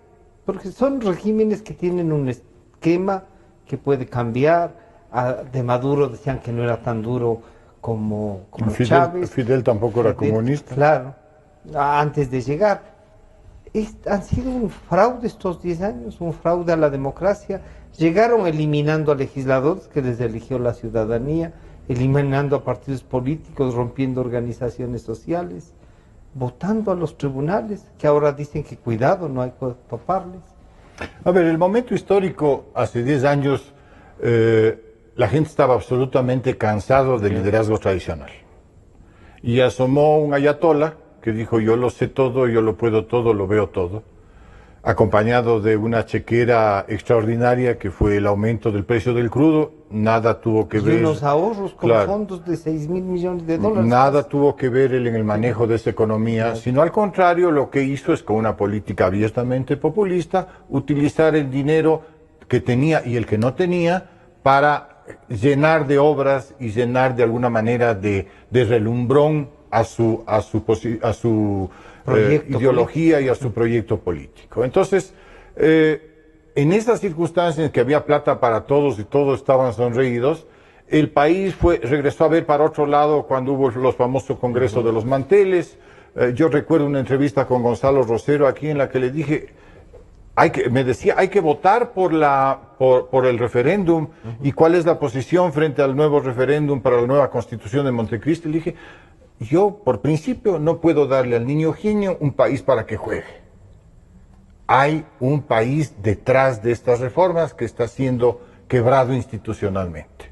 porque son regímenes que tienen un esquema que puede cambiar. De Maduro decían que no era tan duro como Chávez. Fidel tampoco era comunista. Claro, antes de llegar. Han sido un fraude estos 10 años, un fraude a la democracia. Llegaron eliminando a legisladores que les eligió la ciudadanía, eliminando a partidos políticos, rompiendo organizaciones sociales, votando a los tribunales, que ahora dicen que cuidado, no hay que toparles. A ver, el momento histórico, hace 10 años, la gente estaba absolutamente cansado del liderazgo tradicional. Y asomó un ayatolá que dijo, yo lo sé todo, yo lo puedo todo, lo veo todo, acompañado de una chequera extraordinaria que fue el aumento del precio del crudo. Nada tuvo que ver... Y unos ahorros con fondos de 6.000 millones de dólares. Nada tuvo que ver él en el manejo de esa economía, sino al contrario, lo que hizo es, con una política abiertamente populista, utilizar el dinero que tenía y el que no tenía para llenar de obras y llenar de alguna manera de relumbrón a su ideología y a su proyecto político. Entonces, en esas circunstancias en que había plata para todos y todos estaban sonreídos, el país regresó a ver para otro lado cuando hubo los famosos congresos de los manteles. Yo recuerdo una entrevista con Gonzalo Rosero aquí en la que le dije, me decía, hay que votar por el referéndum. ¿Y cuál es la posición frente al nuevo referéndum para la nueva constitución de Montecristi? Le dije, yo por principio no puedo darle al niño genio un país para que juegue. Hay un país detrás de estas reformas que está siendo quebrado institucionalmente.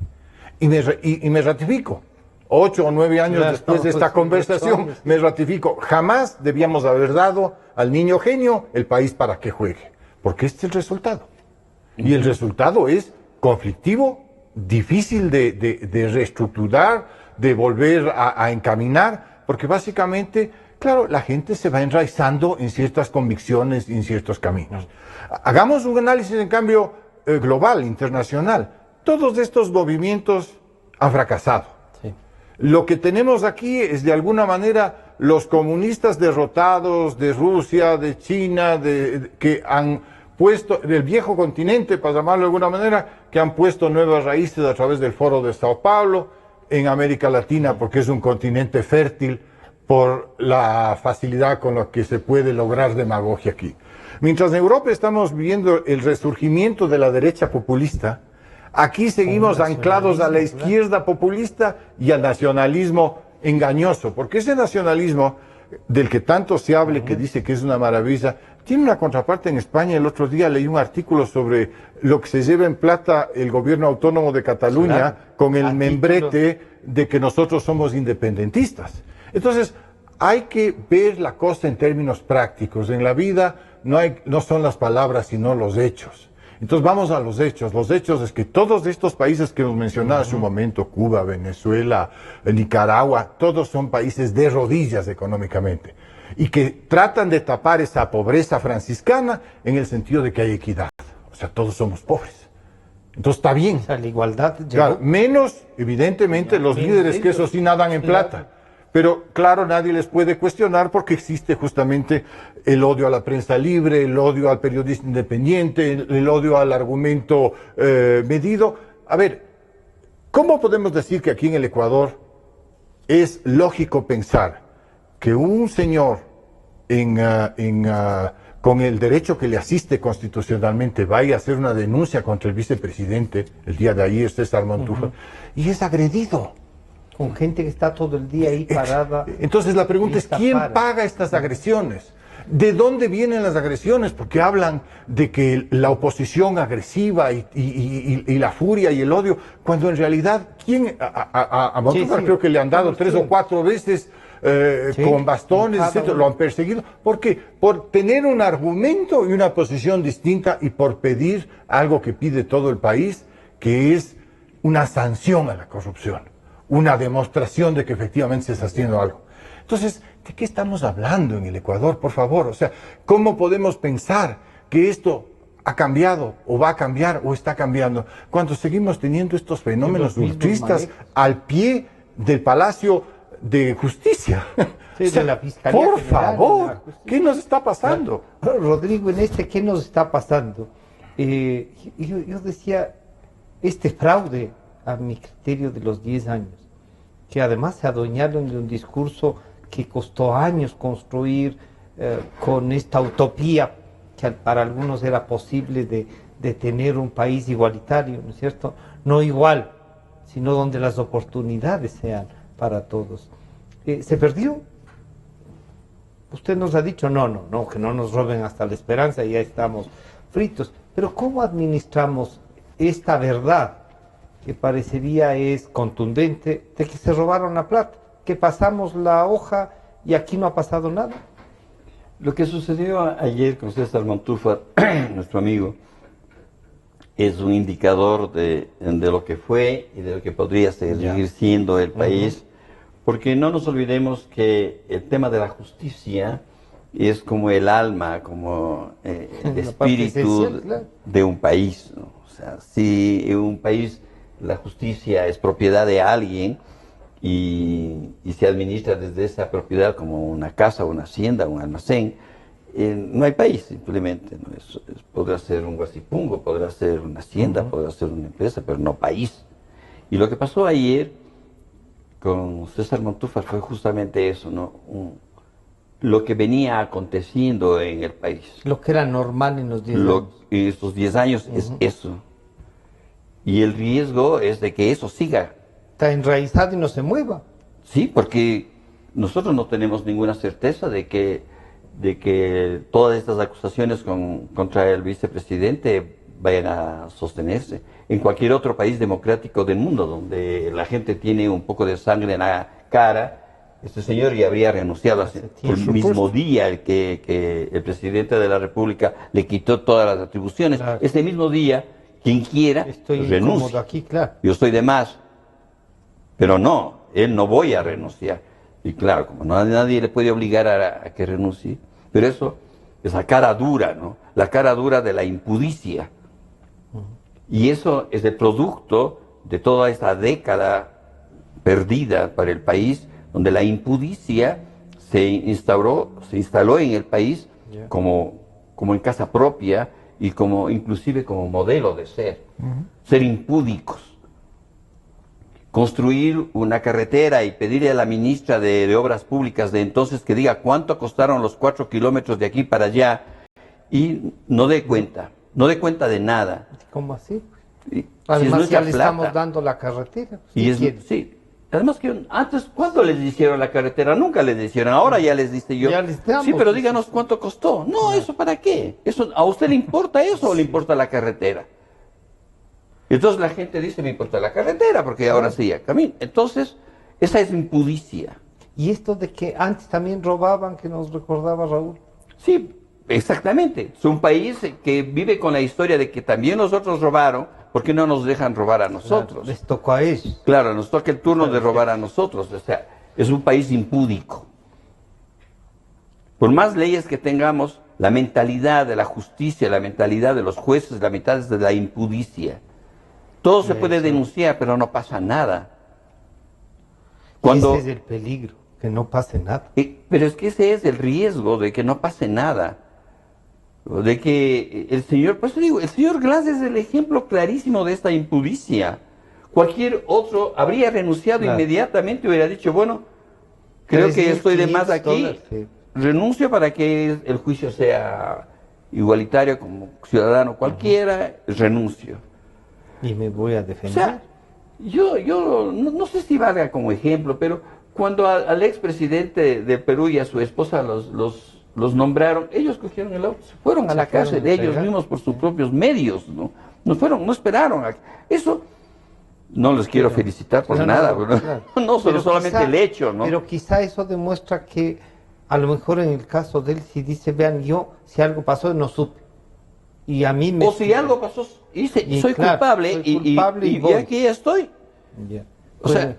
Y me ratifico. 8 o 9 años después de esta conversación, me ratifico. Jamás debíamos haber dado al niño genio el país para que juegue. Porque este es el resultado. Y el resultado es conflictivo, difícil de reestructurar, de volver a encaminar, porque básicamente, claro, la gente se va enraizando en ciertas convicciones y en ciertos caminos. Hagamos un análisis, en cambio, global, internacional. Todos estos movimientos han fracasado. Sí. Lo que tenemos aquí es, de alguna manera, los comunistas derrotados de Rusia, de China, que han puesto, del viejo continente, para llamarlo de alguna manera, que han puesto nuevas raíces a través del Foro de Sao Paulo, en América Latina, porque es un continente fértil por la facilidad con la que se puede lograr demagogia aquí. Mientras en Europa estamos viendo el resurgimiento de la derecha populista, aquí seguimos anclados a la izquierda populista y al nacionalismo engañoso, porque ese nacionalismo del que tanto se hable, que dice que es una maravilla, tiene una contraparte en España. El otro día leí un artículo sobre lo que se lleva en plata el gobierno autónomo de Cataluña con el membrete de que nosotros somos independentistas. Entonces, hay que ver la cosa en términos prácticos. En la vida no son las palabras, sino los hechos. Entonces vamos a los hechos. Los hechos es que todos estos países que hemos mencionado en su momento, Cuba, Venezuela, Nicaragua, todos son países de rodillas económicamente y que tratan de tapar esa pobreza franciscana en el sentido de que hay equidad. O sea, todos somos pobres. Entonces está bien. O sea, la igualdad llegó. Claro, menos, evidentemente, los líderes que eso sí nadan en plata. Pero claro, nadie les puede cuestionar porque existe justamente el odio a la prensa libre, el odio al periodista independiente, el odio al argumento medido. A ver, ¿cómo podemos decir que aquí en el Ecuador es lógico pensar que un señor con el derecho que le asiste constitucionalmente vaya a hacer una denuncia contra el vicepresidente, el día de ayer, César Montúfar, y es agredido? Con gente que está todo el día ahí parada. Entonces la pregunta es, ¿quién paga estas agresiones? ¿De dónde vienen las agresiones? Porque hablan de que la oposición agresiva y la furia y el odio, cuando en realidad, ¿quién? A Montúfar creo que le han dado 3 o 4 veces con bastones, etcétera, lo han perseguido. ¿Por qué? Por tener un argumento y una posición distinta y por pedir algo que pide todo el país, que es una sanción a la corrupción. Una demostración de que efectivamente se está haciendo algo. Entonces, ¿de qué estamos hablando en el Ecuador, por favor? O sea, ¿cómo podemos pensar que esto ha cambiado o va a cambiar o está cambiando cuando seguimos teniendo estos fenómenos ultristas al pie del Palacio de Justicia? Sí, o sea, de la Fiscalía por General, favor, ¿qué nos está pasando? Rodrigo, ¿qué nos está pasando? Yo decía, este fraude, a mi criterio, de los 10 años, que además se adueñaron de un discurso que costó años construir, con esta utopía que para algunos era posible de tener un país igualitario, ¿no es cierto? No igual, sino donde las oportunidades sean para todos. ¿Se perdió? Usted nos ha dicho, no, que no nos roben hasta la esperanza y ya estamos fritos. Pero ¿cómo administramos esta verdad que parecería es contundente de que se robaron la plata? Que pasamos la hoja y aquí no ha pasado nada. Lo que sucedió ayer con César Montúfar, nuestro amigo, es un indicador de lo que fue y de lo que podría seguir siendo el país, porque no nos olvidemos que el tema de la justicia es como el alma, como el espíritu de un país, ¿no? O sea, si en un país la justicia es propiedad de alguien y se administra desde esa propiedad como una casa, una hacienda, un almacén, no hay país simplemente, ¿no? Podrá ser un guasipungo, podrá ser una hacienda, podrá ser una empresa, pero no país. Y lo que pasó ayer con César Montúfar fue justamente eso, ¿no? Lo que venía aconteciendo en el país. Lo que era normal en los 10 años. En estos 10 años es eso. Y el riesgo es de que eso siga. Está enraizado y no se mueva. Sí, porque nosotros no tenemos ninguna certeza de que todas estas acusaciones contra el vicepresidente vayan a sostenerse. En cualquier otro país democrático del mundo, donde la gente tiene un poco de sangre en la cara, este señor ya habría renunciado el mismo día que el presidente de la República le quitó todas las atribuciones. Claro. Ese mismo día, quien quiera, renuncia. Aquí, claro. Yo estoy de más, pero no, él no voy a renunciar. Y claro, como nadie le puede obligar a que renuncie, pero eso es la cara dura, ¿no? La cara dura de la impudicia. Y eso es el producto de toda esta década perdida para el país, donde la impudicia se instaló en el país como en casa propia y inclusive como modelo de ser. Ser impúdicos. Construir una carretera y pedirle a la ministra de Obras Públicas de entonces que diga cuánto costaron los 4 kilómetros de aquí para allá y no dé cuenta de nada. ¿Cómo así? Además ya le estamos dando la carretera. Sí. Además que antes, ¿cuándo les hicieron la carretera? Nunca les hicieron, ahora ya les diste yo. Ya les damos, sí, pero díganos cuánto costó. No, ¿eso para qué? ¿A usted le importa eso o le importa la carretera? Entonces la gente dice, me importa la carretera, porque ahora sí ya camina. Entonces, esa es impudicia. ¿Y esto de que antes también robaban, que nos recordaba Raúl? Sí, exactamente. Es un país que vive con la historia de que también los otros robaron, ¿por qué no nos dejan robar a nosotros? Claro, les tocó a ellos. Claro, nos toca el turno de robar a nosotros. O sea, es un país impúdico. Por más leyes que tengamos, la mentalidad de la justicia, la mentalidad de los jueces, la mentalidad de la impudicia. Todo se puede denunciar, pero no pasa nada. Ese es el peligro, que no pase nada. Pero es que ese es el riesgo de que no pase nada. De que el señor, por eso digo, el señor Glass es el ejemplo clarísimo de esta impudicia. Cualquier otro habría renunciado inmediatamente y hubiera dicho, bueno, creo que estoy de más aquí, renuncio para que el juicio sea igualitario como ciudadano cualquiera, renuncio. Y me voy a defender. O sea, yo no sé si valga como ejemplo, pero cuando al expresidente de Perú y a su esposa los nombraron, ellos cogieron el auto, se fueron a la cárcel de ellos mismos por sus propios medios, ¿no? No esperaron. Eso no les quiero felicitar por nada, claro. No solamente el hecho, ¿no? Pero quizá eso demuestra que a lo mejor en el caso de él, si dice, vean, si algo pasó, no supe. Y a mí me... O si algo pasó, soy culpable y aquí estoy. O sea,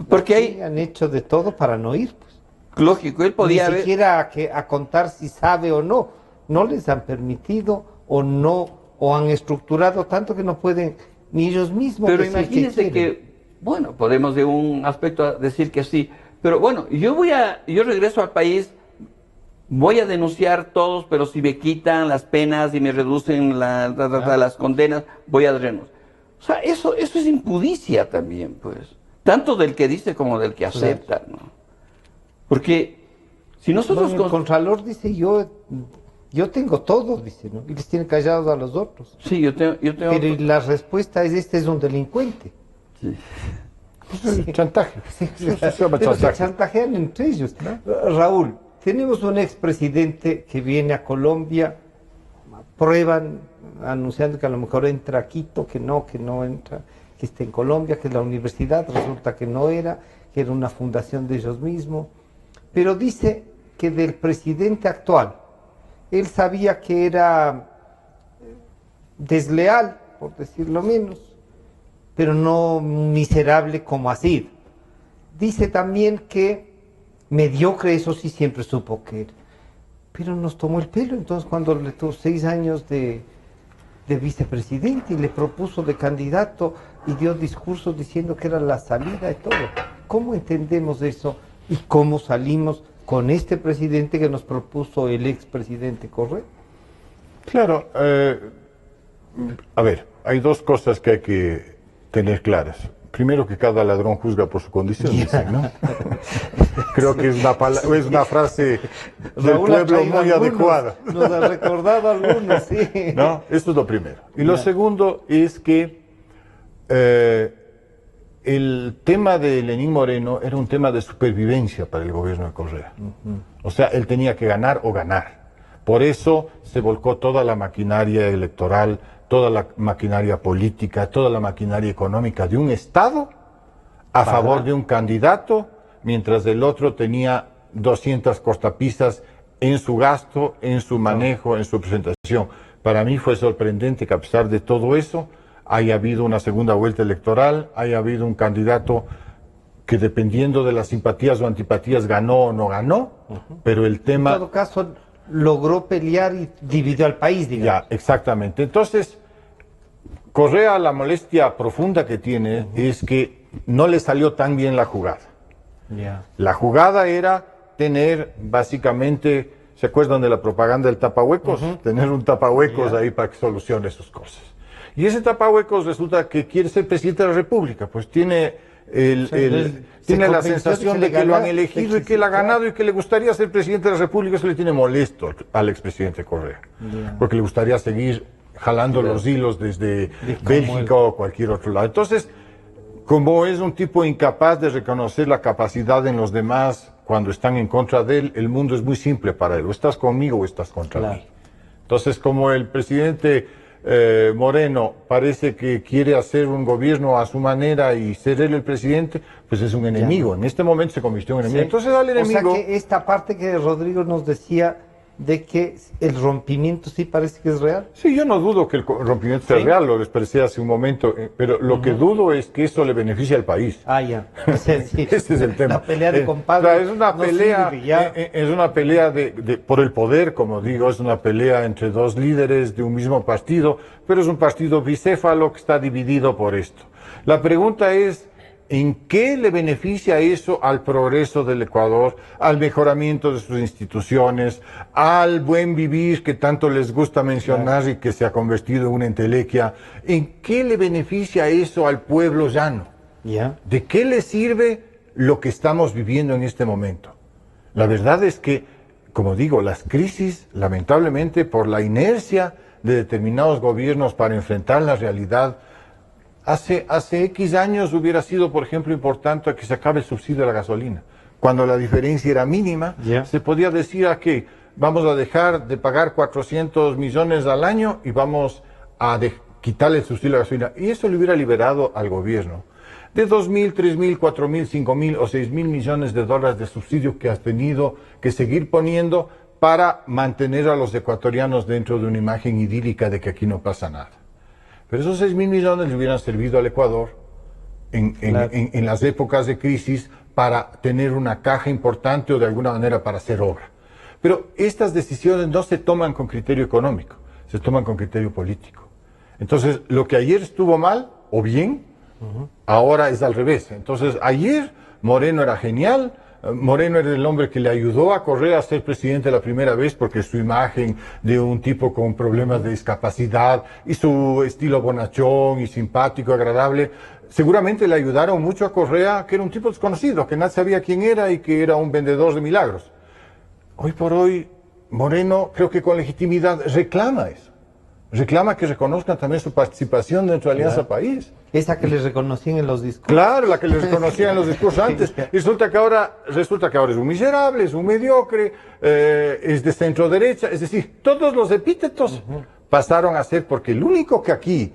porque han hecho de todo para no ir, pues. Lógico, él podía Ni siquiera a contar si sabe o no. No les han permitido o han estructurado tanto que no pueden ni ellos mismos. Pero imagínense que, bueno, podemos de un aspecto decir que sí, pero bueno, yo regreso al país, voy a denunciar todos, pero si me quitan las penas y me reducen las condenas, voy a renunciar. O sea, eso es impudicia también, pues. Tanto del que dice como del que acepta, ¿no? Porque Si nosotros el Contralor dice, yo tengo todo, dice, ¿no? Y les tiene callados a los otros. Sí, yo tengo... Pero la respuesta es, este es un delincuente. Sí. El chantaje. Pero se chantajean entre ellos. Raúl, tenemos un expresidente que viene a Colombia, prueban, anunciando que a lo mejor entra a Quito, que no entra, que está en Colombia, que es la universidad, resulta que no era, que era una fundación de ellos mismos. Pero dice que del presidente actual, él sabía que era desleal, por decirlo menos, pero no miserable como Asid. Dice también que mediocre, eso sí siempre supo que era. Pero nos tomó el pelo, entonces cuando le tuvo 6 años de vicepresidente y le propuso de candidato y dio discursos diciendo que era la salida de todo. ¿Cómo entendemos eso y cómo salimos con este presidente que nos propuso el expresidente Correa? Claro, a ver, hay dos cosas que hay que tener claras. Primero, que cada ladrón juzga por su condición, dicen, ¿no? Creo que es una frase del pueblo muy adecuada. Nos ha recordado algunos, sí. ¿No? Eso es lo primero. Y lo segundo es que el tema de Lenín Moreno era un tema de supervivencia para el gobierno de Correa. O sea, él tenía que ganar o ganar. Por eso se volcó toda la maquinaria electoral, toda la maquinaria política, toda la maquinaria económica de un Estado a favor de un candidato, mientras el otro tenía 200 cortapisas en su gasto, en su manejo, en su presentación. Para mí fue sorprendente que a pesar de todo eso haya habido una segunda vuelta electoral, haya habido un candidato que dependiendo de las simpatías o antipatías ganó o no ganó, pero el tema... En todo caso, logró pelear y dividió al país, digamos. Ya, exactamente. Entonces, Correa, la molestia profunda que tiene es que no le salió tan bien la jugada. La jugada era tener básicamente, ¿se acuerdan de la propaganda del tapahuecos? Tener un tapahuecos ahí para que solucione sus cosas. Y ese tapahuecos resulta que quiere ser presidente de la República, pues tiene tiene la sensación de que lo han elegido y que él ha ganado y que le gustaría ser presidente de la República. Eso le tiene molesto al expresidente Correa, porque le gustaría seguir jalando los hilos desde Bélgica o cualquier otro lado. Entonces, como es un tipo incapaz de reconocer la capacidad en los demás cuando están en contra de él, el mundo es muy simple para él: o estás conmigo o estás contra mí. Entonces, como el presidente Moreno parece que quiere hacer un gobierno a su manera y ser él el presidente, pues es un enemigo. En este momento se convirtió en enemigo. Entonces, al enemigo... O sea que esta parte que Rodrigo nos decía de que el rompimiento sí parece que es real. Sí, yo no dudo que el rompimiento sea real, lo expresé hace un momento, pero lo que dudo es que eso le beneficie al país. Ya. Sí. Ese es el tema. La pelea de compadres. Es una pelea, por el poder, como digo, es una pelea entre dos líderes de un mismo partido, pero es un partido bicéfalo que está dividido por esto. La pregunta es: ¿en qué le beneficia eso al progreso del Ecuador, al mejoramiento de sus instituciones, al buen vivir que tanto les gusta mencionar y que se ha convertido en una entelequia? ¿En qué le beneficia eso al pueblo llano? ¿De qué le sirve lo que estamos viviendo en este momento? La verdad es que, como digo, las crisis, lamentablemente, por la inercia de determinados gobiernos para enfrentar la realidad, Hace X años hubiera sido, por ejemplo, importante que se acabe el subsidio a la gasolina. Cuando la diferencia era mínima, se podía decir que vamos a dejar de pagar 400 millones al año y vamos a quitarle el subsidio a la gasolina. Y eso le hubiera liberado al gobierno de 2.000, 3.000, 4.000, 5.000 o 6.000 millones de dólares de subsidio que has tenido que seguir poniendo para mantener a los ecuatorianos dentro de una imagen idílica de que aquí no pasa nada. Pero esos 6.000 millones le hubieran servido al Ecuador en las épocas de crisis para tener una caja importante o de alguna manera para hacer obra. Pero estas decisiones no se toman con criterio económico, se toman con criterio político. Entonces, lo que ayer estuvo mal o bien, ahora es al revés. Entonces, ayer Moreno era genial. Moreno era el hombre que le ayudó a Correa a ser presidente la primera vez, porque su imagen de un tipo con problemas de discapacidad y su estilo bonachón y simpático, agradable, seguramente le ayudaron mucho a Correa, que era un tipo desconocido, que nadie sabía quién era y que era un vendedor de milagros. Hoy por hoy, Moreno, creo que con legitimidad, reclama eso. Reclama que reconozcan también su participación dentro de Alianza País. Esa que les reconocían en los discursos. Claro, la que les reconocían en los discursos antes. Resulta que ahora es un miserable, es un mediocre, es de centro derecha. Es decir, todos los epítetos pasaron a ser, porque el único que aquí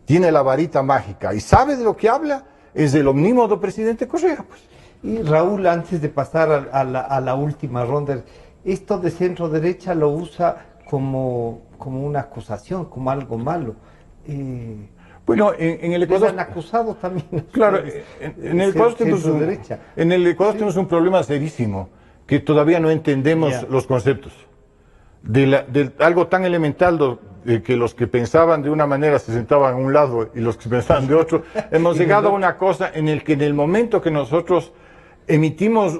tiene la varita mágica y sabe de lo que habla es el omnímodo presidente Correa. Pues. Y Raúl, antes de pasar a la última ronda, esto de centro derecha lo usa como una acusación, como algo malo. Bueno, en el Ecuador... Les han acusado también. Claro, en el Ecuador tenemos un problema serísimo, que todavía no entendemos los conceptos. De algo tan elemental que los que pensaban de una manera se sentaban a un lado y los que pensaban de otro, hemos llegado a una cosa en el que en el momento que nosotros emitimos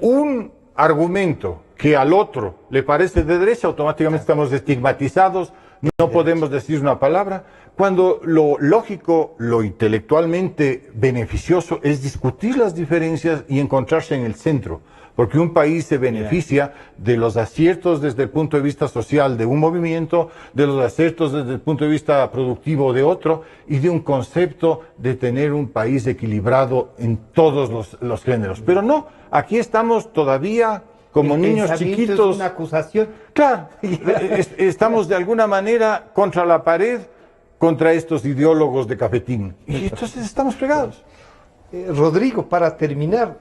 un argumento que al otro le parece de derecha, automáticamente estamos estigmatizados, no podemos decir una palabra, cuando lo lógico, lo intelectualmente beneficioso es discutir las diferencias y encontrarse en el centro, porque un país se beneficia de los aciertos desde el punto de vista social de un movimiento, de los aciertos desde el punto de vista productivo de otro, y de un concepto de tener un país equilibrado en todos los géneros. Pero no, aquí estamos todavía como niños chiquitos. Es una acusación. Claro, estamos de alguna manera contra la pared, contra estos ideólogos de cafetín. Y entonces estamos fregados. Rodrigo, para terminar,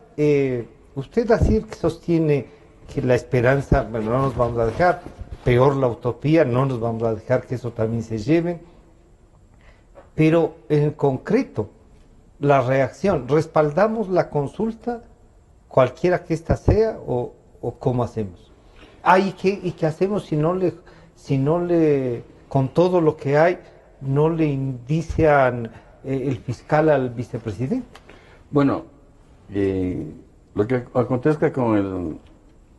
usted así que sostiene que la esperanza, bueno, no nos vamos a dejar, peor la utopía, no nos vamos a dejar que eso también se lleve, pero en concreto, la reacción, ¿respaldamos la consulta, cualquiera que ésta sea, o cómo hacemos? ¿Y qué hacemos si no le, con todo lo que hay, no le indician el fiscal al vicepresidente? Bueno, lo que acontezca con el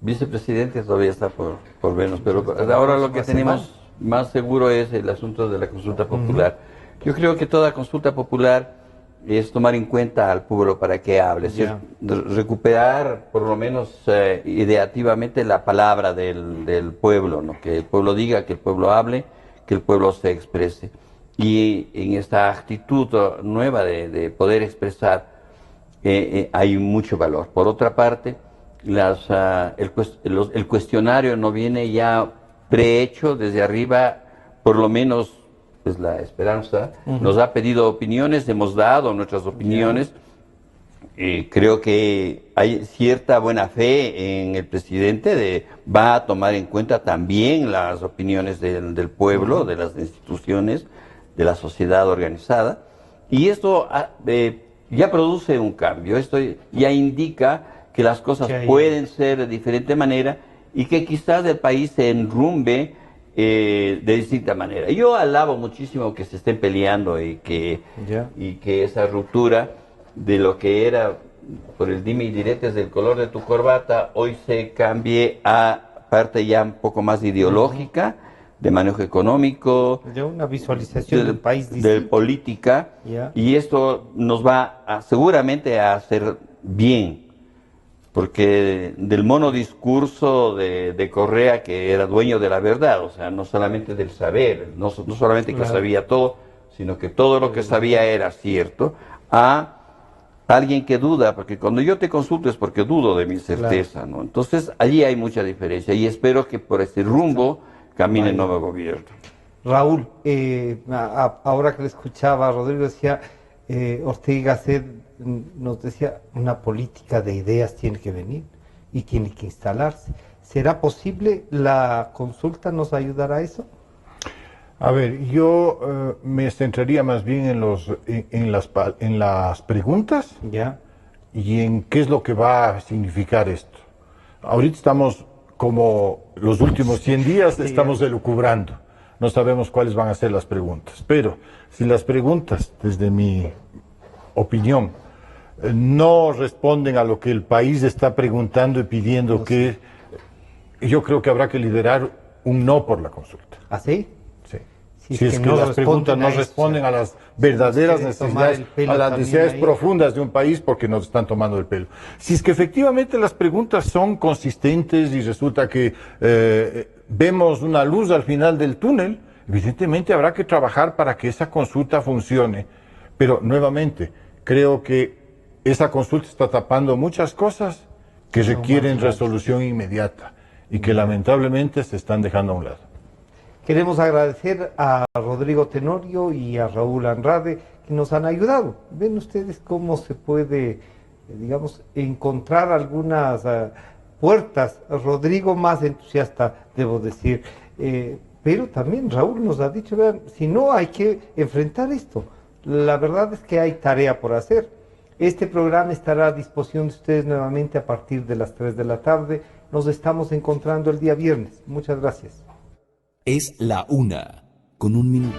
vicepresidente todavía está por vernos, pero ahora lo que tenemos más seguro es el asunto de la consulta popular. Yo creo que toda consulta popular es tomar en cuenta al pueblo para que hable, es decir, recuperar por lo menos ideativamente la palabra del pueblo, ¿no? Que el pueblo diga, que el pueblo hable, que el pueblo se exprese. Y en esta actitud nueva de poder expresar hay mucho valor. Por otra parte, el cuestionario no viene ya prehecho desde arriba, por lo menos es la esperanza, nos ha pedido opiniones, hemos dado nuestras opiniones. Creo que hay cierta buena fe en el presidente, va a tomar en cuenta también las opiniones del pueblo, de las instituciones, de la sociedad organizada, y esto ya produce un cambio, esto ya indica que las cosas pueden ser de diferente manera y que quizás el país se enrumbe de distinta manera. Yo alabo muchísimo que se estén peleando y que esa ruptura de lo que era por el dime y diretes del color de tu corbata hoy se cambie a parte ya un poco más ideológica, de manejo económico, de una visualización del país distinto, de política, y esto nos va seguramente a hacer bien, porque del monodiscurso de Correa, que era dueño de la verdad, o sea, no solamente del saber, no solamente que sabía todo, sino que todo lo que sabía era cierto, a alguien que duda, porque cuando yo te consulto es porque dudo de mi certeza, ¿no? Entonces, allí hay mucha diferencia, y espero que por este rumbo camine el nuevo gobierno. Raúl, ahora que le escuchaba, Rodrigo decía, Ortega Gasset nos decía, una política de ideas tiene que venir y tiene que instalarse. ¿Será posible? ¿La consulta nos ayudará a eso? A ver, yo me centraría más bien en las preguntas y en qué es lo que va a significar esto. Ahorita estamos, como los últimos 100 días, estamos elucubrando. No sabemos cuáles van a ser las preguntas. Pero si las preguntas, desde mi opinión, no responden a lo que el país está preguntando y pidiendo, yo creo que habrá que liderar un no por la consulta. ¿Ah, sí? Sí. Si es que las preguntas no responden a las verdaderas necesidades, a las necesidades profundas de un país, porque nos están tomando el pelo. Si es que efectivamente las preguntas son consistentes y resulta que vemos una luz al final del túnel, evidentemente habrá que trabajar para que esa consulta funcione. Pero nuevamente, creo que esa consulta está tapando muchas cosas que requieren resolución inmediata y que lamentablemente se están dejando a un lado. Queremos agradecer a Rodrigo Tenorio y a Raúl Andrade que nos han ayudado. Ven ustedes cómo se puede, digamos, encontrar algunas puertas. Rodrigo más entusiasta, debo decir, pero también Raúl nos ha dicho, vean, si no hay que enfrentar esto. La verdad es que hay tarea por hacer. Este programa estará a disposición de ustedes nuevamente a partir de las 3 de la tarde. Nos estamos encontrando el día viernes. Muchas gracias. Es la 1:01 minuto.